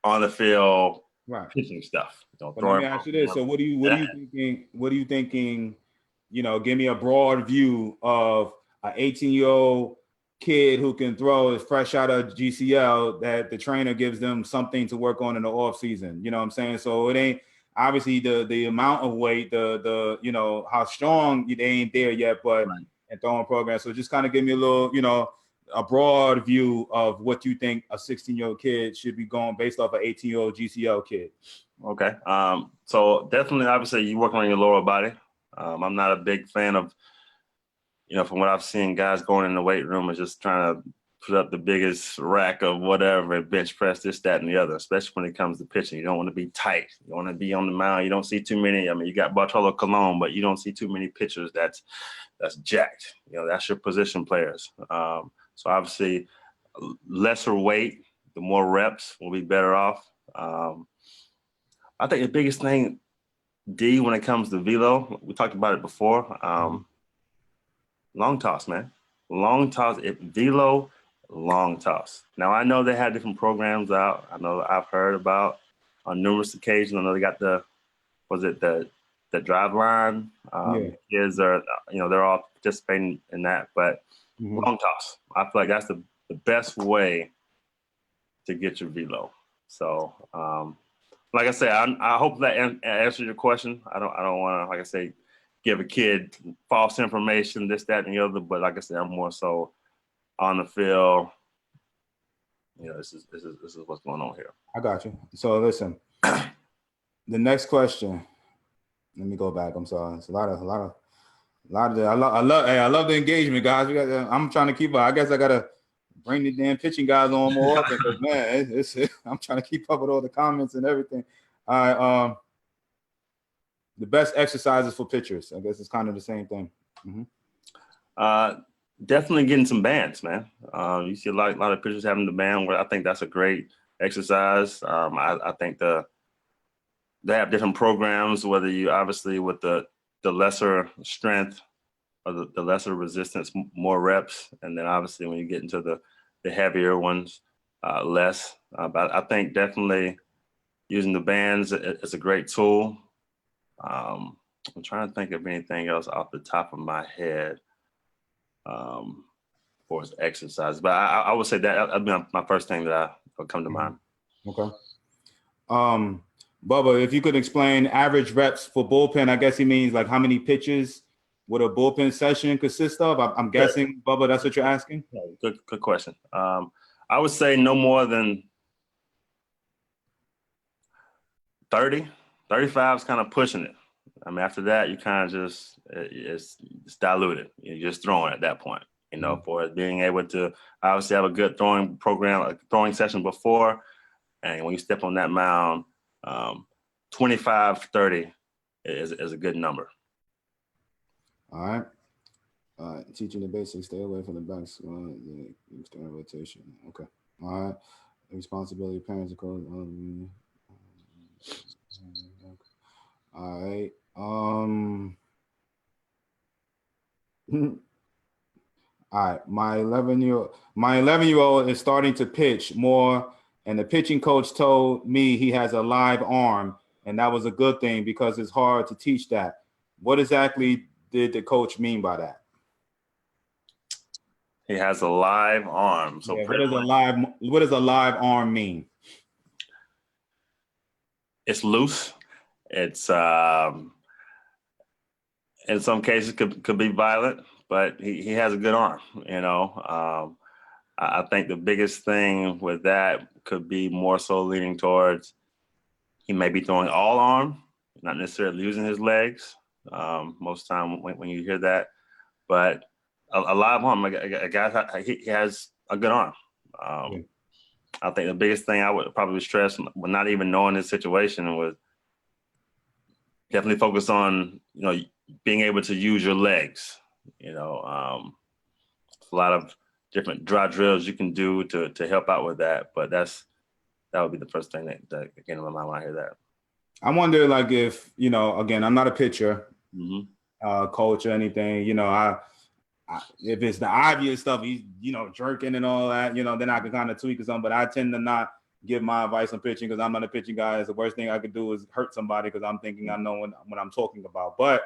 on the field Right. pitching stuff. But let me ask you this. So what are you thinking? What are you thinking? Give me a broad view of an 18-year-old kid who can throw, is fresh out of GCL, that the trainer gives them something to work on in the off season. You know what I'm saying? So it ain't obviously the amount of weight, the how strong they ain't there yet, but Right. and throwing program. So just kind of give me a little, a broad view of what you think a 16-year-old kid should be going based off an 18-year-old GCL kid. Okay. So definitely, obviously, you working on your lower body. I'm not a big fan of, from what I've seen, guys going in the weight room and just trying to put up the biggest rack of whatever, bench press, this, that, and the other, especially when it comes to pitching. You don't want to be tight. You want to be on the mound. You don't see too many. I mean, you got Bartolo Colon, but you don't see too many pitchers that's jacked. That's your position players. So obviously, lesser weight, the more reps will be better off. I think the biggest thing, D, when it comes to velo, we talked about it before. Long toss, man. Long toss. Velo, long toss. Now, I know they have different programs out. I know I've heard about on numerous occasions. I know they got the drive line. Kids are, they're all participating in that. But long toss, I feel like that's the best way to get your velo. So, like I said, I hope that answers your question. I don't want to, like I say, give a kid false information, this, that, and the other. But like I said, I'm more so on the field. This is what's going on here. I got you. So listen, the next question. Let me go back. I'm sorry. It's a lot of. I love the engagement, guys. I'm trying to keep up. I guess I gotta bring the damn pitching guys on more often because man, I'm trying to keep up with all the comments and everything. All right. The best exercises for pitchers. I guess it's kind of the same thing. Definitely getting some bands, man. You see a lot of pitchers having the band. Where I think that's a great exercise. I think they have different programs. Whether you obviously with the lesser strength or the lesser resistance, more reps, and then obviously when you get into the heavier ones, less. But I think definitely using the bands is a great tool. I'm trying to think of anything else off the top of my head for exercise, but I would say that'd be my first thing that would come to mind. Okay. Bubba, if you could explain average reps for bullpen, I guess he means like how many pitches would a bullpen session consist of? I'm guessing, Bubba, that's what you're asking? Good question. I would say no more than 30, 35 is kind of pushing it. I mean, after that, you kind of just, it's diluted. You're just throwing at that point, for being able to obviously have a good throwing program, a throwing session before. And when you step on that mound, 25, 30 is a good number. All right. Teaching the basics, stay away from the back squat, external rotation. Okay. All right. Responsibility, parents, code. All right. All right. My 11-year-old is starting to pitch more, and the pitching coach told me he has a live arm, and that was a good thing because it's hard to teach that. What exactly did the coach mean by that? He has a live arm. So what does a live arm mean? It's loose. It's in some cases could be violent, but he has a good arm. I think the biggest thing with that could be more so leaning towards he may be throwing all arm, not necessarily using his legs. Most time when you hear that, but a live arm, a guy he has a good arm. I think the biggest thing I would probably stress, when not even knowing his situation, was definitely focus on being able to use your legs. A lot of different dry drills you can do to help out with that, but that would be the first thing that came to my mind when I hear that. I wonder, like, if again, I'm not a pitcher, coach or anything. If it's the obvious stuff, he's jerking and all that, then I can kind of tweak or something. But I tend to not give my advice on pitching because I'm not a pitching guy. It's the worst thing I could do is hurt somebody because I'm thinking I know what I'm talking about. But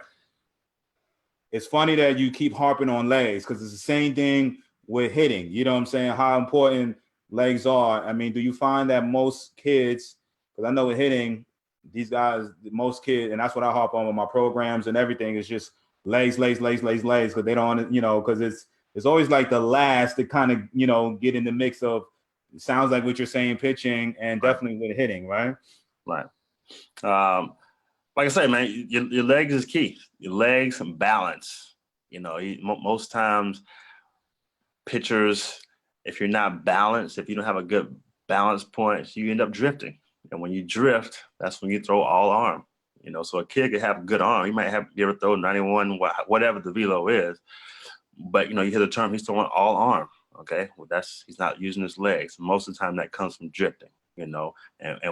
it's funny that you keep harping on legs because it's the same thing with hitting. You know what I'm saying? How important legs are. I mean, do you find that most kids, because I know with hitting, these guys, most kids, and that's what I harp on with my programs and everything, is just legs, because they don't, because it's always like the last to kind of, get in the mix of, sounds like what you're saying, pitching and definitely with hitting, right? Right. Like I say, man, your legs is key. Your legs and balance. Most times pitchers, if you're not balanced, if you don't have a good balance point, you end up drifting. And when you drift, that's when you throw all arm. So a kid could have a good arm. He might be able to throw 91, whatever the velo is. But, you hear the term, he's throwing all arm. Okay, well, he's not using his legs. Most of the time that comes from drifting, and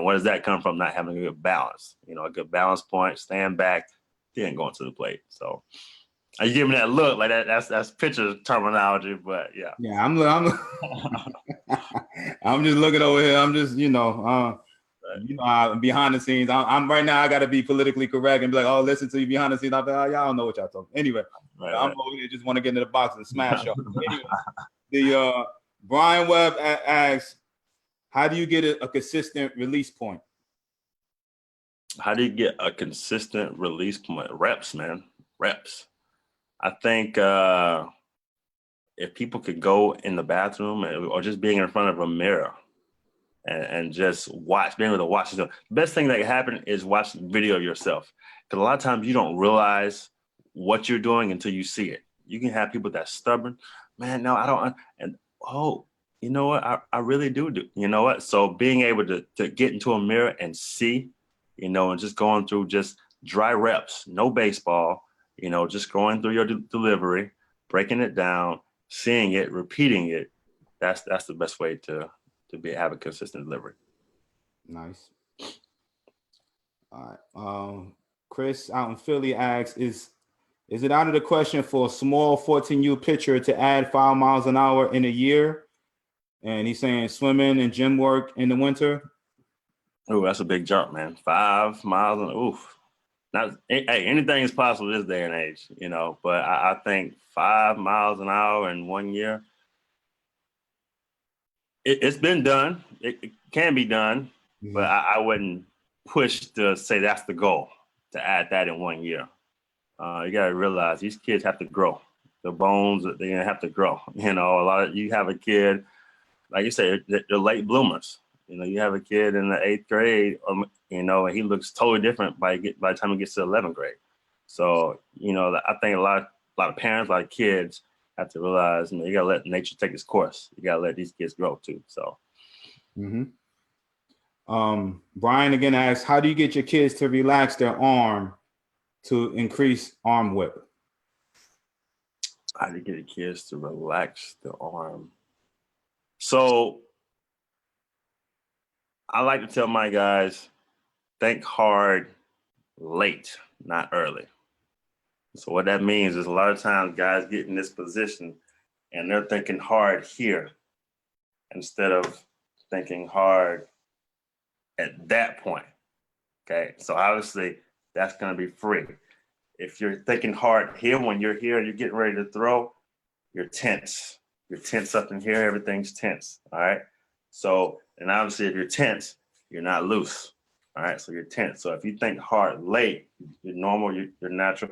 where does that come from? Not having a good balance, a good balance point, stand back, then going to the plate. So are you giving that look like that? That's pitcher terminology, but yeah. Yeah, I'm I'm just looking over here. I'm just, I'm behind the scenes. I'm right now. I got to be politically correct and be like, oh, listen to you behind the scenes. I'll be like, y'all don't know what y'all talking. Anyway, I'm over here just want to get into the box and smash up. Anyway, the Brian Webb asks, how do you get a consistent release point? How do you get a consistent release point? Reps, man. Reps. I think if people could go in the bathroom or just being in front of a mirror and just being able to watch. The best thing that can happen is watch the video of yourself. Because a lot of times you don't realize what you're doing until you see it. You can have people that's stubborn. Man, no, I don't. And, oh, you know what? I really do. You know what? So being able to get into a mirror and see, and just going through just dry reps, no baseball, just going through your delivery, breaking it down, seeing it, repeating it. That's the best way to have a consistent delivery. Nice. All right. Chris out in Philly asks, is it out of the question for a small 14U pitcher to add 5 miles an hour in a year? And he's saying swimming and gym work in the winter. Oh, that's a big jump, man. 5 miles an oof. Hey, anything is possible this day and age, but I think 5 miles an hour in 1 year, it's been done. It can be done, but I wouldn't push to say that's the goal, to add that in 1 year. You got to realize these kids have to grow. The bones, they're going to have to grow. You have a kid, like you say, they're late bloomers. You have a kid in the 8th grade, and he looks totally different by the time he gets to 11th grade. So, I think a lot of parents, a lot of kids have to realize, you got to let nature take its course. You got to let these kids grow too. So. Brian again asks, how do you get your kids to relax their arm to increase arm whip? How do you get the kids to relax their arm? So I like to tell my guys, think hard late, not early. So what that means is a lot of times guys get in this position and they're thinking hard here instead of thinking hard at that point. Okay, so obviously that's going to be free. If you're thinking hard here, when you're here and you're getting ready to throw, you're tense. You're tense up in here, everything's tense. All right. So, and obviously if you're tense, you're not loose. All right. So you're tense. So if you think hard late, you're normal, you're natural,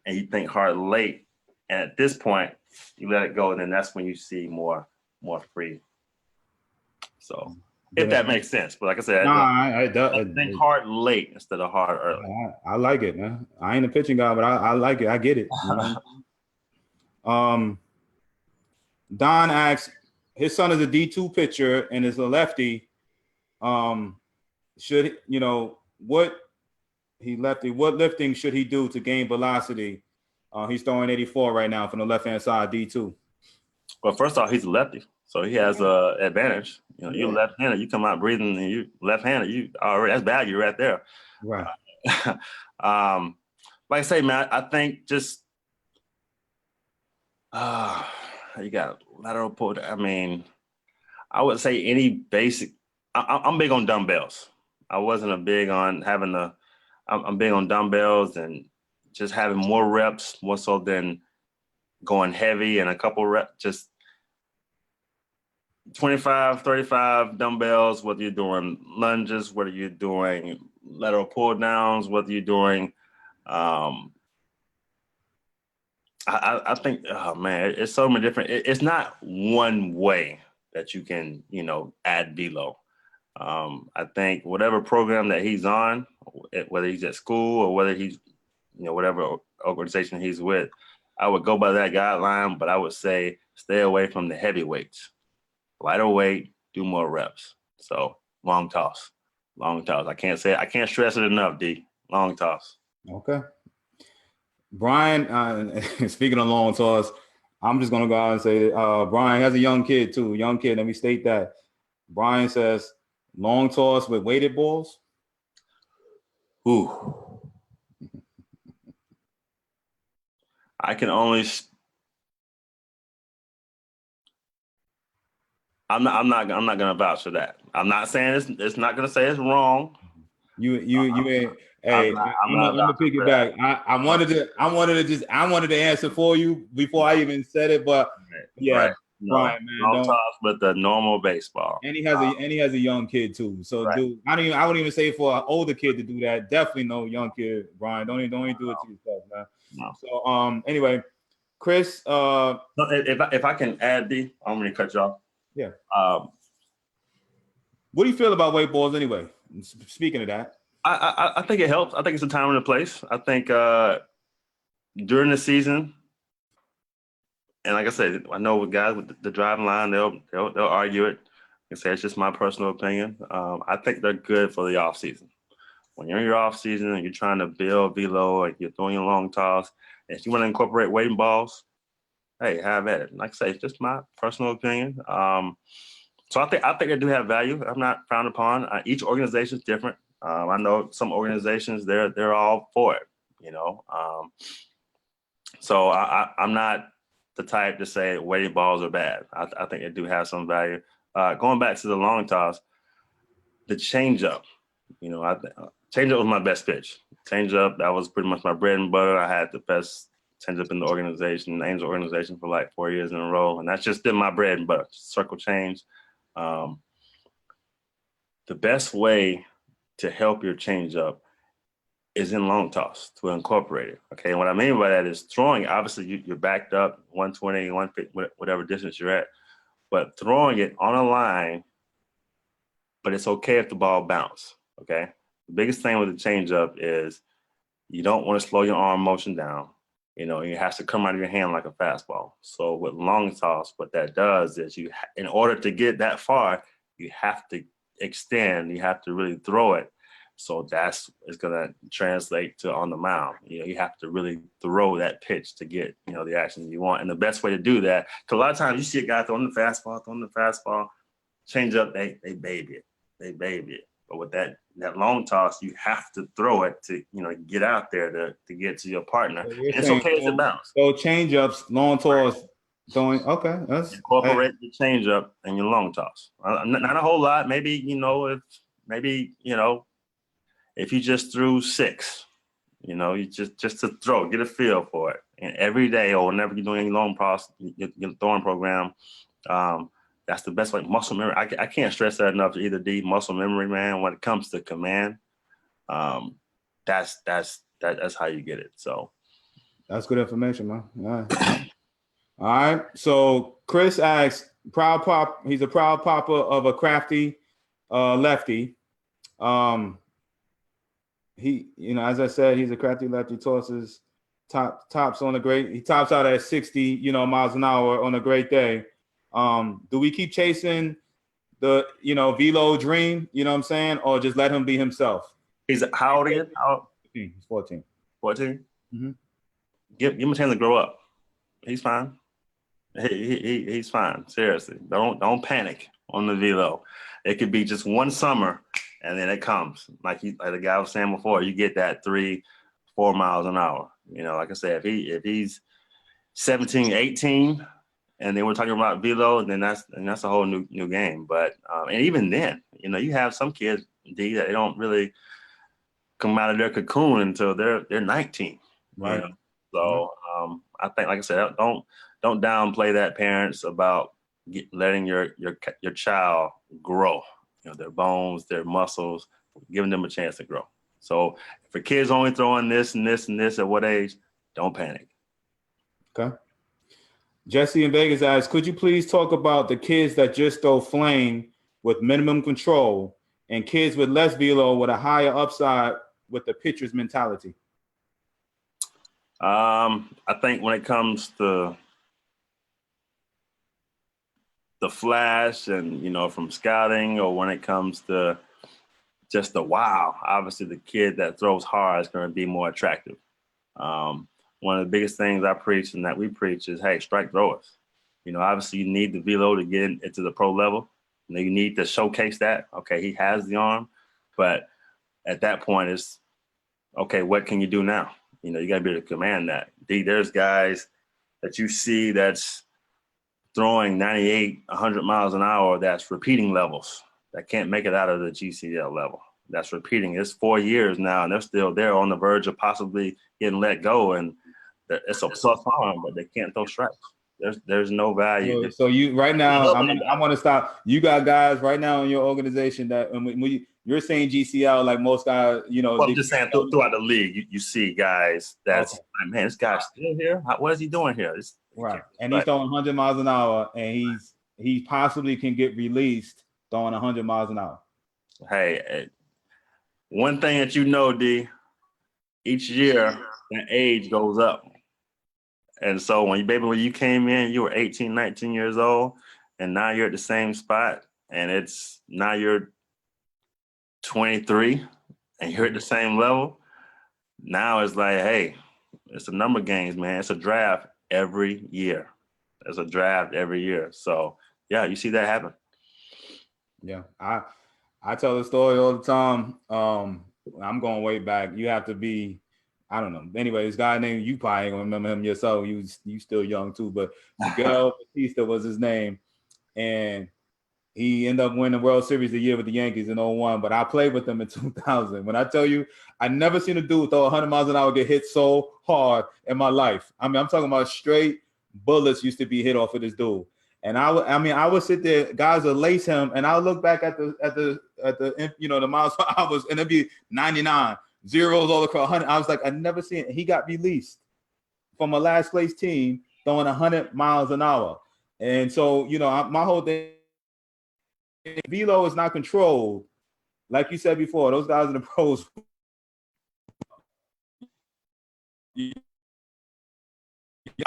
and you think hard late, and at this point, you let it go, and then that's when you see more free. So if that makes sense. But like I said, I think hard late instead of hard early. I like it, man. I ain't a pitching guy, but I like it. I get it. Don asks, his son is a D2 pitcher and is a lefty. Should what lifting should he do to gain velocity? He's throwing 84 right now from the left-hand side, D2. Well, first off, he's a lefty, so he has an advantage. You're left-handed, you come out breathing, and you left-handed, you already, that's value right there. Right. Like I say, man, I think just you got lateral pull. I mean, I would say any basic. I'm big on dumbbells. I wasn't a big on having the. I'm big on dumbbells and just having more reps, more so than going heavy and a couple reps. Just 25, 35 dumbbells, whether you're doing lunges, whether you're doing lateral pull downs, whether you're doing. I think, oh man, it's so many different. It's not one way that you can, add velo. I think whatever program that he's on, whether he's at school or whether he's, whatever organization he's with, I would go by that guideline, but I would say stay away from the heavy weights. Lighter weight, do more reps. So long toss. I can't stress it enough, D. Long toss. Okay. Brian, speaking of long toss, I'm just going to go out and say Brian has a young kid too. Young kid, let me state that. Brian says long toss with weighted balls. Ooh. I can only. I'm not gonna vouch for that. I'm not saying it's not gonna say it's wrong. You ain't. Hey, I'm gonna piggyback. I wanted to answer for you before I even said it, but yeah, right. No, Brian, man, long toss with the normal baseball. And he has a young kid too. So right. Dude, I wouldn't even say for an older kid to do that. Definitely no young kid, Brian. Don't even do it to yourself, man. No. So anyway, Chris. If I can add, D, I'm gonna cut you off. Yeah. What do you feel about weight balls anyway? Speaking of that. I think it helps. I think it's a time and a place. I think during the season, and like I said, I know with guys with the driving line, they'll argue it and say it's just my personal opinion. I think they're good for the off season. When you're in your off season and you're trying to build velo, and you're throwing your long toss, and if you want to incorporate weighting balls, hey, have at it. Like I say, it's just my personal opinion. So I think they do have value. I'm not frowned upon. Each organization is different. I know some organizations they're all for it, So I'm not the type to say weighted balls are bad. I think they do have some value. Going back to the long toss, the changeup, changeup was my best pitch. Changeup, that was pretty much my bread and butter. I had the best changeup in the organization, the Angel organization, for like 4 years in a row, and that's just been my bread and butter. Circle change. The best way to help your changeup is in long toss, to incorporate it. Okay, and what I mean by that is throwing. Obviously, you're backed up 120, 150, whatever distance you're at, but throwing it on a line. But it's okay if the ball bounces. Okay, the biggest thing with the changeup is you don't want to slow your arm motion down. It has to come out of your hand like a fastball. So with long toss, what that does is in order to get that far, you have to extend. You have to really throw it. So it's going to translate to on the mound. You have to really throw that pitch to get, the action you want. And the best way to do that, because a lot of times you see a guy throwing the fastball, change up, they baby it. But with that long toss, you have to throw it to, get out there to get to your partner. So it's okay if it bounces. So change ups, long toss, throwing. Okay, that's incorporate the change up and your long toss. Not a whole lot. Maybe if you just threw 6, you just to throw, get a feel for it. And every day or whenever you're doing any long toss, your throwing program, that's the best way. Muscle memory. I can't stress that enough. Either D, muscle memory, man. When it comes to command, that's how you get it. So that's good information, man. All right. So Chris asks, he's a proud papa of a crafty lefty. He, as I said, he's a crafty lefty. Tosses tops on a great. He tops out at 60, miles an hour on a great day. Do we keep chasing the, velo dream, what I'm saying, or just let him be himself? He's how old again? He's 14. 14? Mm-hmm. Give him a chance to grow up. He's fine. He's fine. Seriously. Don't panic on the velo. It could be just one summer and then it comes. Like the guy was saying before, you get that 3-4 miles an hour. Like I said, if he's 17, 18, and then we're talking about velo, and then that's a whole new game. But and even then, you know, you have some kids, D, that they don't really come out of their cocoon until they're 19. Right. You know? So I think, like I said, don't downplay that, parents, about letting your child grow. You know, their bones, their muscles, giving them a chance to grow. So if a kid's only throwing this and this and this at what age, don't panic. Okay. Jesse in Vegas asks, could you please talk about the kids that just throw flame with minimum control and kids with less velo with a higher upside with the pitcher's mentality? I think when it comes to the flash and, you know, from scouting, or when it comes to just the wow, obviously the kid that throws hard is going to be more attractive. One of the biggest things I preach and that we preach is, hey, strike throwers. You know, obviously you need the velo to get into the pro level. And you need to showcase that. Okay, he has the arm, but at that point it's, okay, what can you do now? You know, you got to be able to command that. There's guys that you see that's throwing 98, 100 miles an hour that's repeating levels that can't make it out of the GCL level. That's repeating. It's 4 years now, and they're still there on the verge of possibly getting let go. And it's a plus arm, but they can't throw strikes. There's no value. So you right now, I want to stop. You got guys right now in your organization that when you're saying GCL, like most guys, you know. Well, I'm just saying throughout the league, you see guys that's, like, man, this guy's still here. What is he doing here? Right, and he's throwing 100 miles an hour, and he possibly can get released throwing 100 miles an hour. Hey, one thing that you know, D, each year that age goes up. And so when you came in, you were 18, 19 years old, and now you're at the same spot, and now you're 23 and you're at the same level. Now it's like, hey, it's a number games, man. It's a draft every year. It's a draft every year. So yeah, you see that happen. Yeah, I tell the story all the time. I'm going way back. You have to be, I don't know. Anyway, this guy named, you probably ain't gonna remember him yourself. You still young too, but Miguel Batista was his name, and he ended up winning the World Series the year with the Yankees in 01. But I played with him in 2000. When I tell you, I never seen a dude throw 100 miles an hour get hit so hard in my life. I mean, I'm talking about straight bullets used to be hit off of this dude. And I would sit there, guys would lace him, and I'll look back at the you know, the miles per hour, and it'd be 99, zeros all across 100. I was like, I never seen it. He got released from a last place team throwing 100 miles an hour. And so, you know, my whole thing, velo is not controlled. Like you said before, those guys in the pros,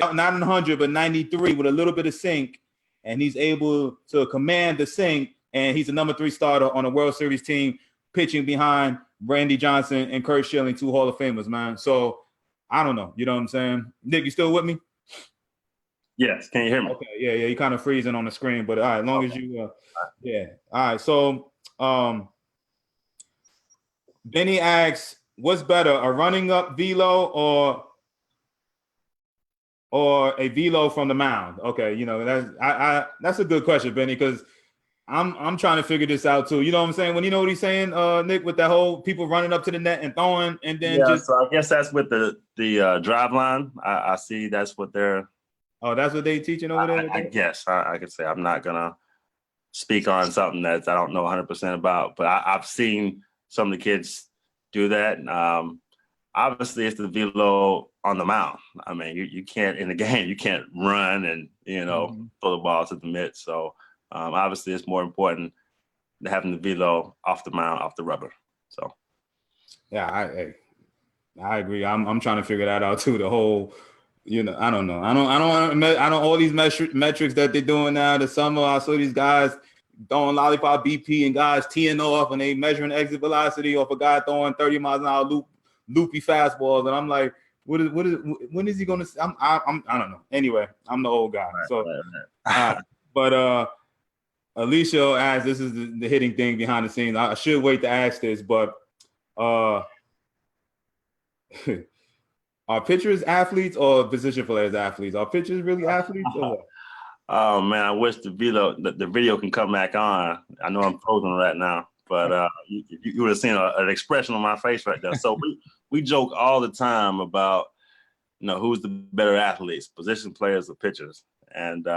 not 100, but 93 with a little bit of sink, and he's able to command the sink, and he's a number 3 starter on a World Series team, pitching behind Randy Johnson and Kurt Schilling, 2 Hall of Famers, man. So I don't know. You know what I'm saying? Nick, you still with me? Yes. Can you hear me? Okay. Yeah. You're kind of freezing on the screen, but all right, as long as you, yeah. All right. So Benny asks, what's better, a running up velo or a velo from the mound? Okay, you know, that's a good question, Benny, because I'm trying to figure this out too. You know what I'm saying? When you know what he's saying, Nick, with that whole people running up to the net and throwing, and then so I guess that's with the drive line. I see that's what they're. Oh, that's what they teaching over there. I guess I could say I'm not gonna speak on something that I don't know 100% about, but I've seen some of the kids do that. Obviously, it's the velo on the mound. I mean, you can't, in the game, you can't run and, you know, throw the ball to the mitt. So obviously, it's more important than having the velo off the mound, off the rubber. So yeah, I agree. I'm trying to figure that out too. The whole, you know, I don't know. I don't all these metrics that they're doing now. The summer, I saw these guys throwing lollipop BP and guys teeing off, and they measuring exit velocity off a guy throwing 30 miles an hour loopy fastballs, and I'm like, when is he gonna? I don't know. Anyway, I'm the old guy. Right. But Alicia asked, this is the hitting thing behind the scenes. I should wait to ask this, but are pitchers athletes or position players athletes? Are pitchers really athletes or what? Oh man, I wish the video can come back on. I know I'm frozen right now, but you would have seen an expression on my face right there. So we joke all the time about who's the better athletes, position players or pitchers. And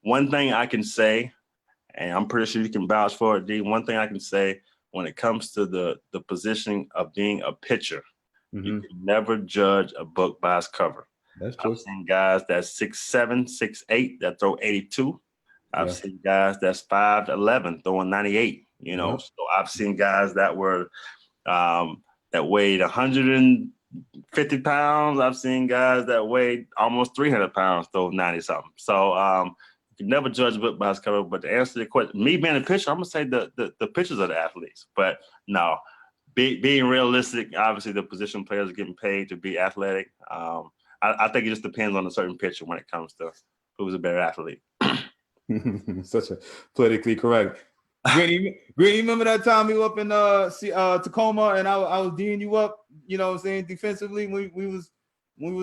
one thing I can say, and I'm pretty sure you can vouch for it, D. One thing I can say when it comes to the position of being a pitcher, you can never judge a book by its cover. That's true. I've seen guys that's 6'7", 6'8", that throw 82. I've seen guys that's 5'11", throwing 98. So I've seen guys that were that weighed 150 pounds. I've seen guys that weighed almost 300 pounds throw 90 something. So you can never judge a book by its cover. But to answer the question, me being a pitcher, I'm gonna say the pitchers are the athletes. But no, being realistic, obviously the position players are getting paid to be athletic. I think it just depends on a certain pitcher when it comes to who's a better athlete. Such a politically correct. Green, you remember that time we were up in Tacoma and I was D'ing you up, you know what I'm saying, defensively when we was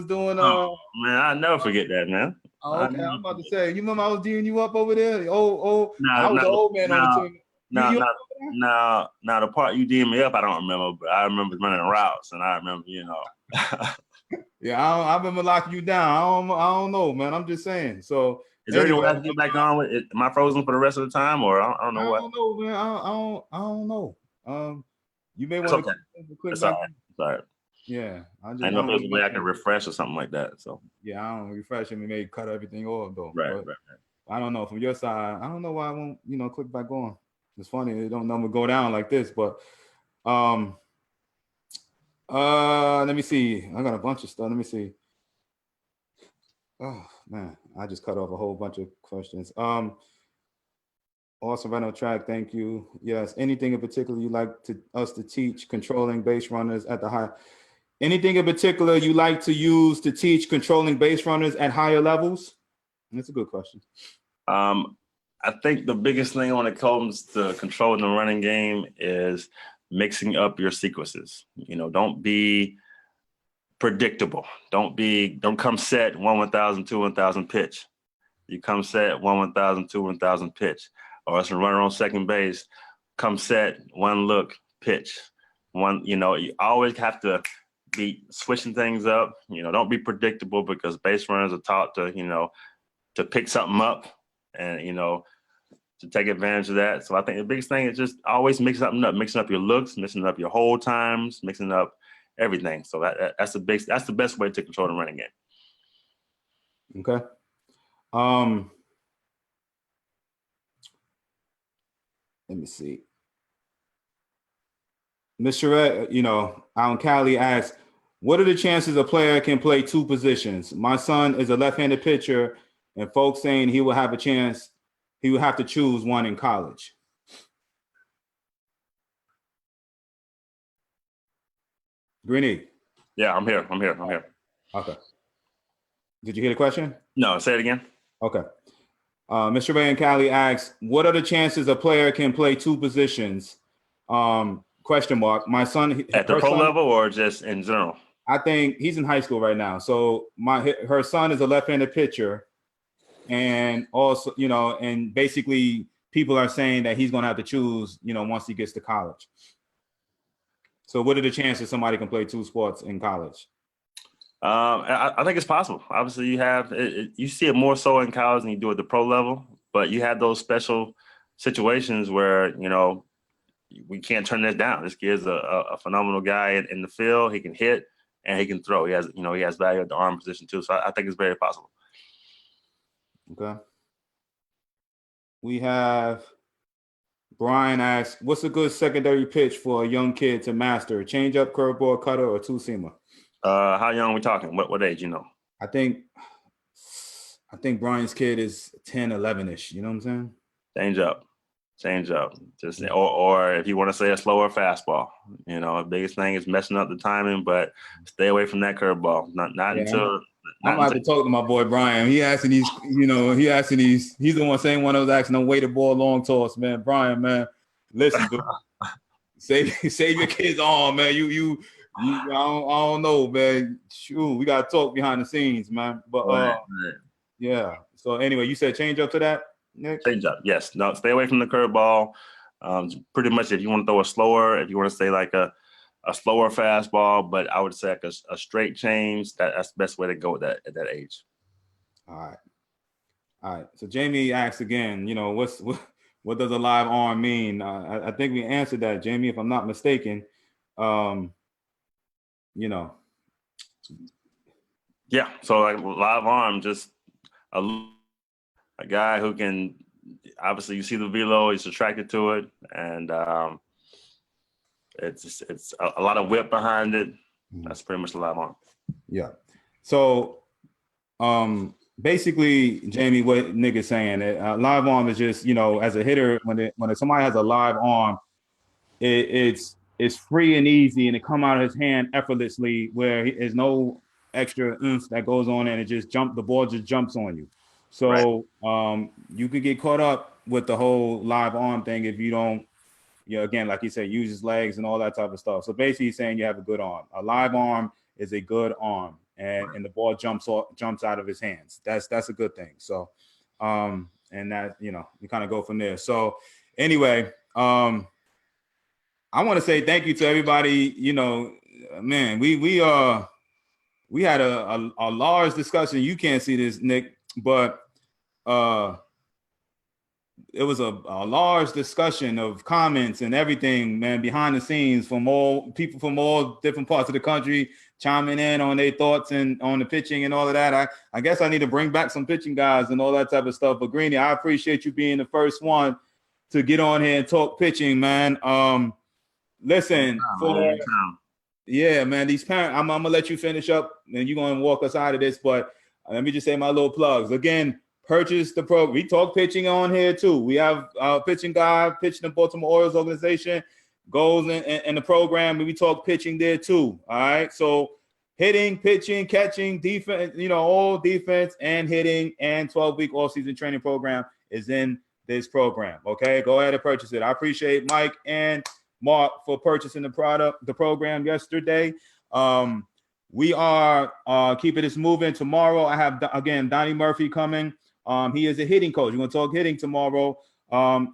doing man, I'll never forget that, man. Oh, okay, I'm about to say, you remember I was D'ing you up over there? I was the old man on the team. Now the part you D'ing me up, I don't remember, but I remember running routes and I remember, Yeah, I remember locking you down. I don't know, man. I'm just saying. So is there any way I can get back on with it? Am I frozen for the rest of the time, or I don't know what? I don't know, man. I don't know. You may want to click back. Sorry. Yeah, I know if there's a way I can refresh or something like that. So yeah, I don't refresh and may cut everything off though. Right. I don't know from your side. I don't know why I won't click back on. It's funny it don't never go down like this, but let me see. I got a bunch of stuff. Let me see. Oh man, I just cut off a whole bunch of questions. Awesome, right on track. Thank you. Yes. Anything in particular you like us to teach controlling base runners at the high? Anything in particular you like to use to teach controlling base runners at higher levels? That's a good question. I think the biggest thing when it comes to controlling the running game is mixing up your sequences. Don't be predictable. Don't come set 1-1000, 2-1000 pitch. You come set 1-1000, 2-1000 pitch. Or as a runner on second base, come set, one look, pitch. You always have to be switching things up. Don't be predictable because base runners are taught to pick something up and to take advantage of that. So I think the biggest thing is just always mixing up your looks, mixing up your hold times, mixing up everything. So that's the best way to control the running game. Okay. Let me see. Ms. Charette, out in Cali asks, what are the chances a player can play two positions? My son is a left-handed pitcher, and folks saying he will have a chance. He would have to choose one in college. Greeny. Yeah, I'm here. Okay. Did you hear the question? No, say it again. Okay. Mr. Ray and Cali asks, what are the chances a player can play two positions? Question mark. My son at the pro level or just in general? I think he's in high school right now. So her son is a left-handed pitcher, and also and basically people are saying that he's going to have to choose once he gets to college. So what are the chances somebody can play two sports in college? I think it's possible. Obviously, you see it more so in college than you do at the pro level, but you have those special situations where we can't turn this down. This kid's a phenomenal guy in the field. He can hit and he can throw. He has value at the arm position too. So I think it's very possible. Okay. We have Brian asks, what's a good secondary pitch for a young kid to master? Changeup, curveball, cutter, or two-seamer? How young are we talking? What age, I think Brian's kid is 10, 11-ish. You know what I'm saying? Change up. Just or if you want to say a slower fastball. The biggest thing is messing up the timing, but stay away from that curveball. Not until I'm about to talk to my boy Brian. He asking these, he's the one saying one of those asking them weighted ball long toss, man. Brian, man, listen, dude. save your kids on, man. I don't know, man. Shoot, we gotta talk behind the scenes, man. But right. Yeah. So anyway, you said change up to that, Nick? Change up, yes. No, stay away from the curveball. Pretty much, if you want to throw a slower, if you want to say like a slower fastball, but I would say like a straight change. That's the best way to go with that at that age. All right. All right. So Jamie asks again, you know, what does a live arm mean? I think we answered that, Jamie, if I'm not mistaken. You know. Yeah. So like live arm, just a guy who can, obviously you see the velo, he's attracted to it, and it's a lot of whip behind it. That's pretty much the live arm. Yeah. So basically, Jamie, what Nick is saying, live arm is just, you know, as a hitter, when somebody has a live arm, it's free and easy, and it come out of his hand effortlessly, where there's no extra oomph that goes on, and the ball just jumps on you. So you could get caught up with the whole live arm thing if you don't, you know, again, like you said, use his legs and all that type of stuff. So basically, he's saying you have a good arm. A live arm is a good arm, and the ball jumps out of his hands. That's a good thing. So, and that, you know, you kind of go from there. So anyway, I want to say thank you to everybody. You know, man, we had a large discussion. You can't see this, Nick, but it was a large discussion of comments and everything, man, behind the scenes, from all people from all different parts of the country chiming in on their thoughts and on the pitching and all of that. I guess I need to bring back some pitching guys and all that type of stuff. But Greeny, I appreciate you being the first one to get on here and talk pitching, man. Listen, yeah, man, these parents, I'm gonna let you finish up and you're gonna walk us out of this, but let me just say my little plugs. Again, purchase the program. We talk pitching on here too. We have a pitching guy pitching the Baltimore Orioles organization, goes in the program, and we talk pitching there too. All right. So hitting, pitching, catching, defense, you know, all defense and hitting, and 12-week off-season training program is in this program. Okay, go ahead and purchase it. I appreciate Mike and Mark for purchasing the program yesterday. We are keeping this moving. Tomorrow I have, again, Donnie Murphy coming. He is a hitting coach. We're going to talk hitting tomorrow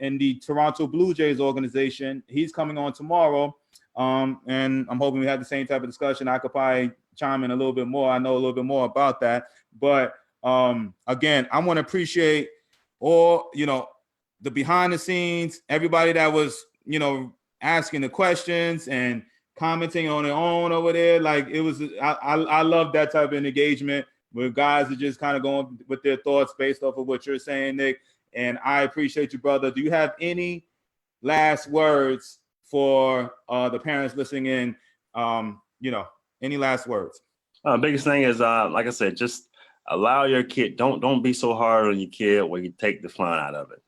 in the Toronto Blue Jays organization. He's coming on tomorrow, and I'm hoping we have the same type of discussion. I could probably chime in a little bit more. I know a little bit more about that. But again, I want to appreciate all, you know, the behind the scenes, everybody that was, you know, asking the questions and commenting on their own over there. Like, it was, I love that type of engagement where guys are just kind of going with their thoughts based off of what you're saying, Nick. And I appreciate you, brother. Do you have any last words for the parents listening in? You know, any last words? Biggest thing is, like I said, just allow your kid. Don't be so hard on your kid where you take the fun out of it.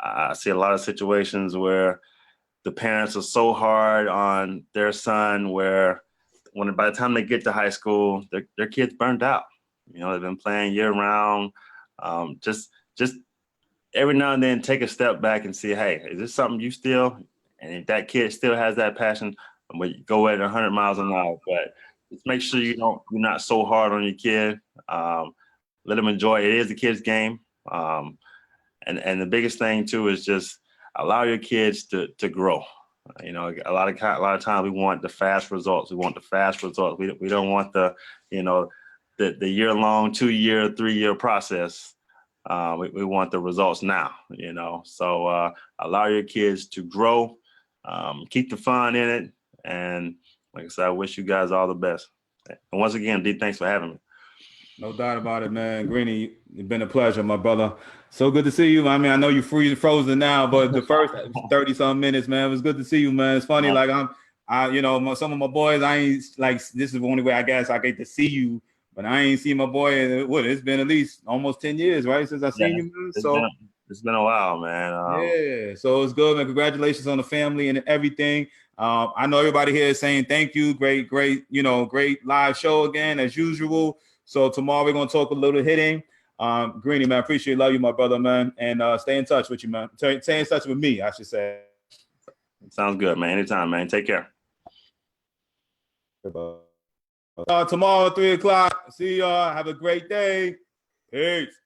I see a lot of situations where the parents are so hard on their son where by the time they get to high school, their kid's burned out. You know, they've been playing year round. Just every now and then take a step back and see, hey, is this something you still, and if that kid still has that passion, go at 100 miles an hour. But just make sure you're not so hard on your kid. Let them enjoy it. It is a kid's game. And the biggest thing too is just allow your kids to grow. You know, a lot of times we want the fast results. We don't want the year-long, 2-year, 3-year process. We want the results now. You know, so allow your kids to grow. Keep the fun in it. And like I said, I wish you guys all the best. And once again, D, thanks for having me. No doubt about it, man. Greeny, it's been a pleasure, my brother. So good to see you. I mean, I know you're frozen now, but the first 30-some minutes, man, it was good to see you, man. It's funny, like you know, some of my boys, I ain't like, this is the only way I guess I get to see you, but I ain't seen my boy in it's been at least almost 10 years, right, since I seen you, man. So it's been a while, man. Yeah, so it's good, man. Congratulations on the family and everything. I know everybody here is saying thank you. Great, you know, great live show again as usual. So tomorrow we're gonna talk a little hitting. Greeny, man, appreciate, love you, my brother, man, and stay in touch with you, man. Stay in touch with me, I should say. Sounds good, man. Anytime, man. Take care. Tomorrow at 3:00. See y'all. Have a great day. Peace.